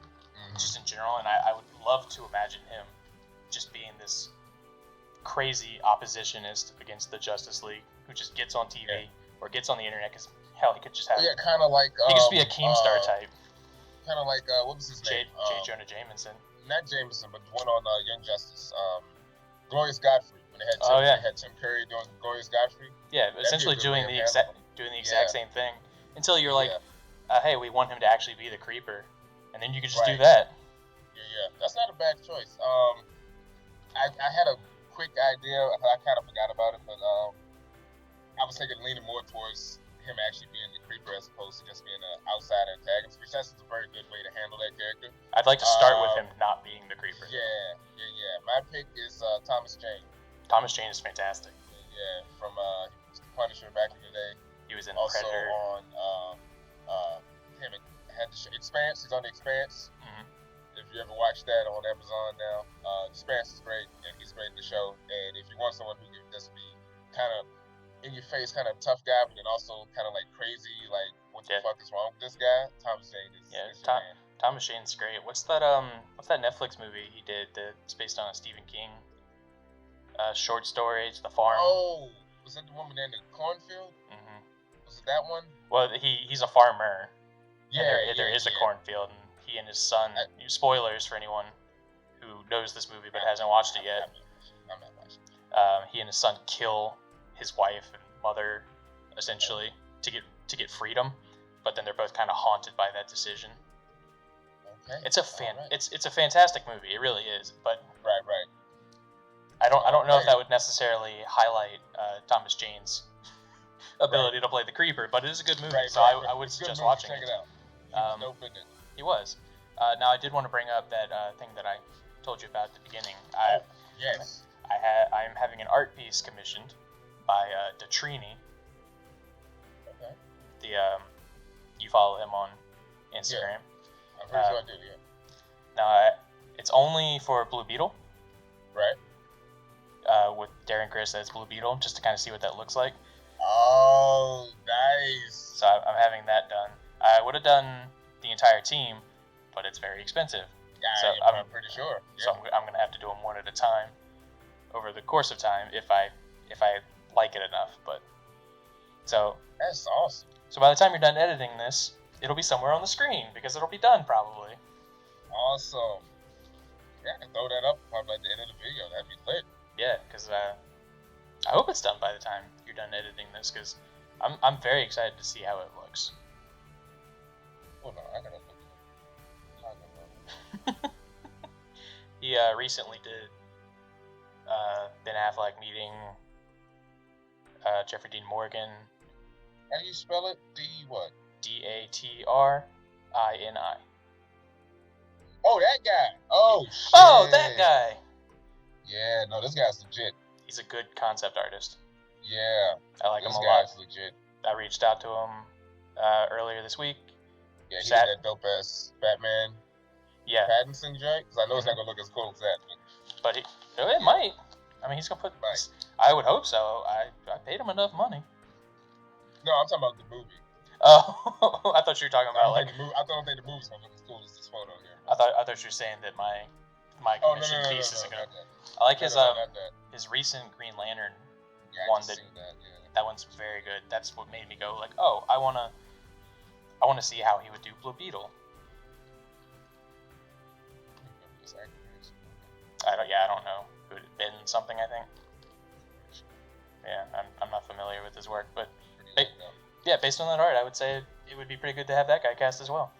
Speaker 2: just in general, and I would love to imagine him just being this crazy oppositionist against the Justice League, who just gets on TV or gets on the internet, because hell, he could just have...
Speaker 1: Yeah, kind of like...
Speaker 2: he could just be a Keemstar type.
Speaker 1: Kind of like, what was his name?
Speaker 2: J. Jonah Jameson.
Speaker 1: Not Jameson, but the one on Young Justice. Glorious Godfrey. When they had Tim Curry doing Glorious Godfrey.
Speaker 2: Yeah, essentially doing the exact same thing. Until you're like, hey, we want him to actually be the Creeper. And then you could just do that.
Speaker 1: Yeah. That's not a bad choice. I had a quick idea. I kind of forgot about it, but I was leaning more towards him actually being the Creeper as opposed to just being an outside antagonist, which that's a very good way to handle that character.
Speaker 2: I'd like to start with him not being the Creeper.
Speaker 1: Yeah. My pick is Thomas Jane.
Speaker 2: Thomas Jane is fantastic.
Speaker 1: Yeah, from he was the Punisher back in the day.
Speaker 2: He was in
Speaker 1: also
Speaker 2: Predator.
Speaker 1: On had the Expanse. He's on the Expanse.
Speaker 2: Mm-hmm.
Speaker 1: If you ever watch that on Amazon now, Expanse is great, and he's great in the show. And if you want someone who can just be kind of in your face, kind of tough guy, but then also kind of like crazy, like what the fuck is wrong with this guy? Thomas Jane is your man.
Speaker 2: Thomas Jane's great. What's that Netflix movie he did that's based on a Stephen King short story? It's The Farm.
Speaker 1: Oh, was that the woman in the cornfield?
Speaker 2: Mm-hmm.
Speaker 1: Was it that one?
Speaker 2: Well, he's a farmer.
Speaker 1: Yeah,
Speaker 2: there is a cornfield, and he and his son. Spoilers for anyone who knows this movie but hasn't watched it yet.
Speaker 1: I'm not watching.
Speaker 2: He and his son kill his wife and mother, essentially, to get freedom. But then they're both kind of haunted by that decision.
Speaker 1: Okay.
Speaker 2: It's a fantastic movie. It really is. But
Speaker 1: right.
Speaker 2: I don't know if that would necessarily highlight Thomas Jane's ability to play the Creeper, but it is a good movie, so I would suggest watching it.
Speaker 1: Check it out.
Speaker 2: He was. Now I did want to bring up that thing that I told you about at the beginning.
Speaker 1: Yes.
Speaker 2: I'm having an art piece commissioned by Detrini.
Speaker 1: Okay.
Speaker 2: You follow him on Instagram.
Speaker 1: Yeah. I'm pretty sure I do. Yeah.
Speaker 2: Now it's only for Blue Beetle.
Speaker 1: Right.
Speaker 2: With Darren Criss as Blue Beetle, just to kind of see what that looks like.
Speaker 1: Oh, nice.
Speaker 2: So I'm having that done. I would have done the entire team, but it's very expensive.
Speaker 1: Yeah,
Speaker 2: so
Speaker 1: I'm pretty sure. Yeah.
Speaker 2: So I'm going to have to do them one at a time over the course of time if I like it enough. But so
Speaker 1: that's awesome.
Speaker 2: So by the time you're done editing this, it'll be somewhere on the screen because it'll be done probably.
Speaker 1: Awesome. Yeah, I can throw that up probably at the end of the video. That'd be lit.
Speaker 2: Yeah, because I hope it's done by the time you're done editing this, because I'm very excited to see how it looks.
Speaker 1: Hold on, I gotta look.
Speaker 2: He recently did Ben Affleck meeting Jeffrey Dean Morgan.
Speaker 1: How do you spell it? what?
Speaker 2: Datrini.
Speaker 1: Oh, that guy. Oh, shit.
Speaker 2: Oh, that guy.
Speaker 1: Yeah, no, this guy's legit.
Speaker 2: He's a good concept artist.
Speaker 1: Yeah.
Speaker 2: I like him a lot.
Speaker 1: This guy's legit.
Speaker 2: I reached out to him earlier this week.
Speaker 1: Yeah, he did that dope-ass Batman Pattinson joint. Because I know it's not going to look as cool as that.
Speaker 2: But it might. I mean, he's going to put... I would hope so. I paid him enough money.
Speaker 1: No, I'm talking about the movie.
Speaker 2: Oh, I thought you were talking about
Speaker 1: I don't think the movie's going to look as cool as this photo here.
Speaker 2: I thought you were saying that my commission piece isn't going to... I like his recent Green Lantern one. That one's very good. That's what made me go like, oh, I want to see how he would do Blue Beetle. I don't know. Who it been something, I think. Yeah, I'm not familiar with his work, but based on that art, I would say it would be pretty good to have that guy cast as well.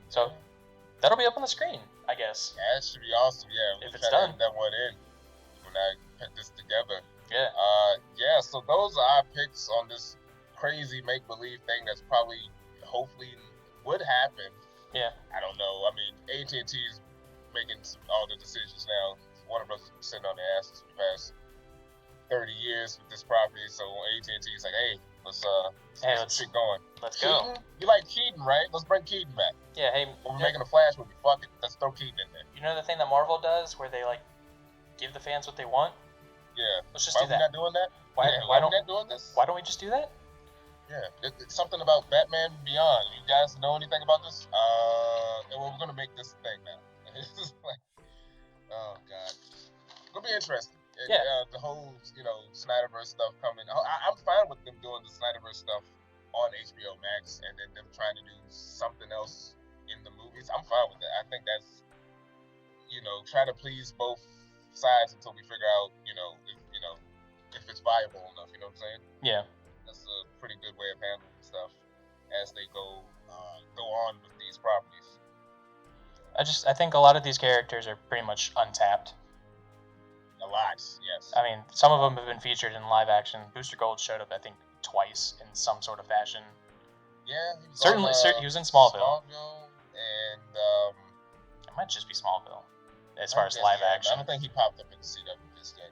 Speaker 2: So that'll be up on the screen, I guess.
Speaker 1: Yeah, that should be awesome. Yeah,
Speaker 2: if it's done.
Speaker 1: That one in when I put this together.
Speaker 2: Yeah.
Speaker 1: So those are our picks on this crazy make-believe thing that's probably, hopefully, would happen.
Speaker 2: Yeah.
Speaker 1: I don't know. I mean, AT&T is making all the decisions now. Warner Bros. Sitting on their asses for the past 30 years with this property. So AT&T's like, hey, let's get some shit going.
Speaker 2: Let's
Speaker 1: Keaton?
Speaker 2: go.
Speaker 1: You like Keaton, right? Let's bring Keaton back.
Speaker 2: Yeah, hey.
Speaker 1: We're making a Flash movie. Fuck it. Let's throw Keaton in there.
Speaker 2: You know the thing that Marvel does where they like give the fans what they want?
Speaker 1: Yeah.
Speaker 2: Let's just do that.
Speaker 1: Why are we not doing that?
Speaker 2: Why
Speaker 1: are we not doing this?
Speaker 2: Why don't we just do that?
Speaker 1: Yeah. It's something about Batman Beyond. You guys know anything about this? We're gonna make this thing now. It's like, oh god. It'll be interesting. The whole, Snyderverse stuff coming. I'm fine with them doing the Snyderverse stuff on HBO Max and then them trying to do something else in the movies. I'm fine with that. I think that's, try to please both sides until we figure out, if it's viable enough. You know what I'm saying?
Speaker 2: Yeah.
Speaker 1: That's a pretty good way of handling stuff as they go on with these properties.
Speaker 2: I think a lot of these characters are pretty much untapped.
Speaker 1: A lot, yes.
Speaker 2: I mean, some of them have been featured in live action. Booster Gold showed up, I think, twice in some sort of fashion.
Speaker 1: Yeah,
Speaker 2: he was in Smallville.
Speaker 1: And
Speaker 2: it might just be Smallville, as far as live action.
Speaker 1: I don't think he popped up in the CW just yet.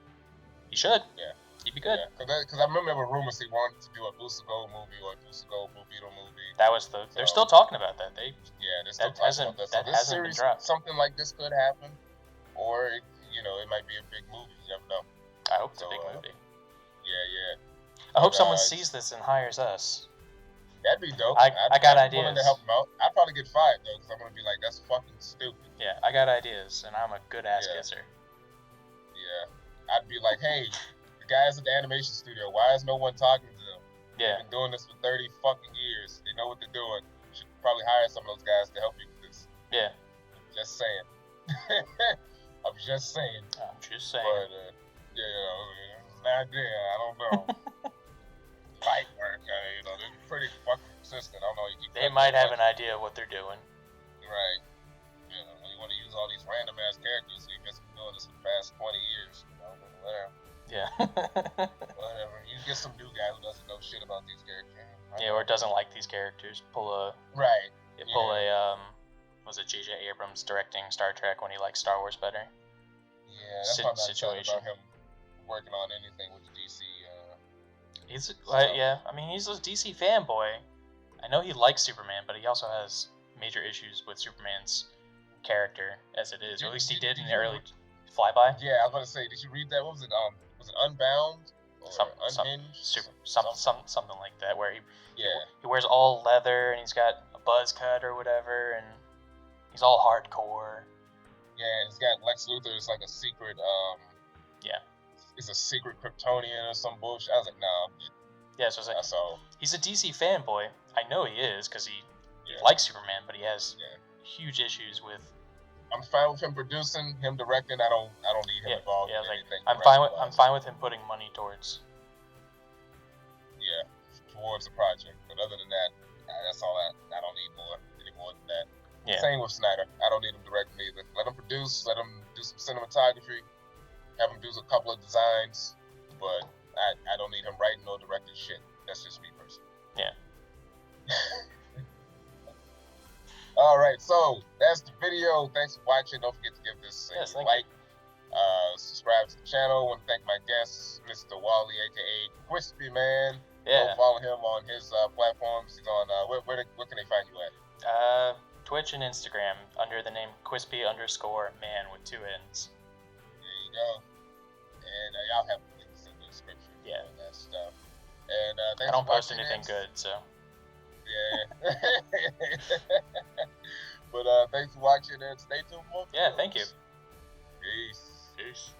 Speaker 2: He should.
Speaker 1: Yeah.
Speaker 2: He'd be good.
Speaker 1: Because I remember there were rumors he wanted to do a Booster Gold movie or a Booster Gold Blue Beetle movie.
Speaker 2: That was they're still talking about that.
Speaker 1: They're still talking about that. So this series, something like this could happen, or it might be a big movie. You never know.
Speaker 2: I hope it's a big movie.
Speaker 1: Yeah.
Speaker 2: I hope someone sees this and hires us.
Speaker 1: That'd be dope.
Speaker 2: I got ideas.
Speaker 1: I'm willing to help him out. I'd probably get fired though, because I'm gonna be like, that's fucking stupid.
Speaker 2: Yeah, I got ideas, and I'm a good ass kisser.
Speaker 1: Yeah, I'd be like, hey, the guys at the animation studio, why is no one talking to them?
Speaker 2: Yeah.
Speaker 1: They've been doing this for 30 fucking years. They know what they're doing. You should probably hire some of those guys to help you with this.
Speaker 2: Yeah.
Speaker 1: Just saying. I'm just saying. But it's an idea. I don't know. Fight work. They're pretty fucking consistent. I don't know.
Speaker 2: They might have an idea of what they're doing.
Speaker 1: Right. You want to use all these random ass characters. So you've been doing this for the past 20 years. Whatever.
Speaker 2: Yeah.
Speaker 1: Whatever. You get some new guy who doesn't know shit about these characters.
Speaker 2: Or doesn't like these characters.
Speaker 1: Right.
Speaker 2: Was it J.J. Abrams directing Star Trek when he liked Star Wars better?
Speaker 1: Yeah, that's why I'm not excited about him working on anything with the DC.
Speaker 2: He's a DC fanboy. I know he likes Superman, but he also has major issues with Superman's character as it is, or at least he did in the early Flyby.
Speaker 1: Yeah, I was about to say, did you read that? What was it? Was it Unbound or Unhinged?
Speaker 2: Something like that, where he wears all leather and he's got a buzz cut or whatever, and he's all hardcore.
Speaker 1: Yeah, he's got Lex Luthor is like a secret. It's a secret Kryptonian or some bullshit. I was like, nah.
Speaker 2: Yeah, so it's like,
Speaker 1: that's all.
Speaker 2: He's a DC fanboy. I know he is because he likes Superman, but he has huge issues with.
Speaker 1: I'm fine with him producing, him directing. I don't need him involved in anything.
Speaker 2: I'm fine with him putting money towards.
Speaker 1: Yeah, towards the project. But other than that, that's all. I don't need any more than that.
Speaker 2: Yeah.
Speaker 1: Same with Snyder. I don't need him directing either. Let him produce. Let him do some cinematography. Have him do a couple of designs. But I don't need him writing or directing shit. That's just me personally.
Speaker 2: Yeah.
Speaker 1: All right, so that's the video. Thanks for watching. Don't forget to give this a like. Subscribe to the channel. I want to thank my guest, Mr. Wally, aka Crispy Man.
Speaker 2: Yeah.
Speaker 1: Go follow him on his platforms. He's on where can they find you at?
Speaker 2: Twitch and Instagram under the name Quispy_man with 2 N's.
Speaker 1: There you go. And I'll have links in the description.
Speaker 2: Yeah.
Speaker 1: And that stuff. And thanks
Speaker 2: I don't
Speaker 1: for
Speaker 2: post anything good, so.
Speaker 1: Yeah. But thanks for watching and stay tuned for more videos.
Speaker 2: Yeah, thank you.
Speaker 1: Peace.
Speaker 2: Peace.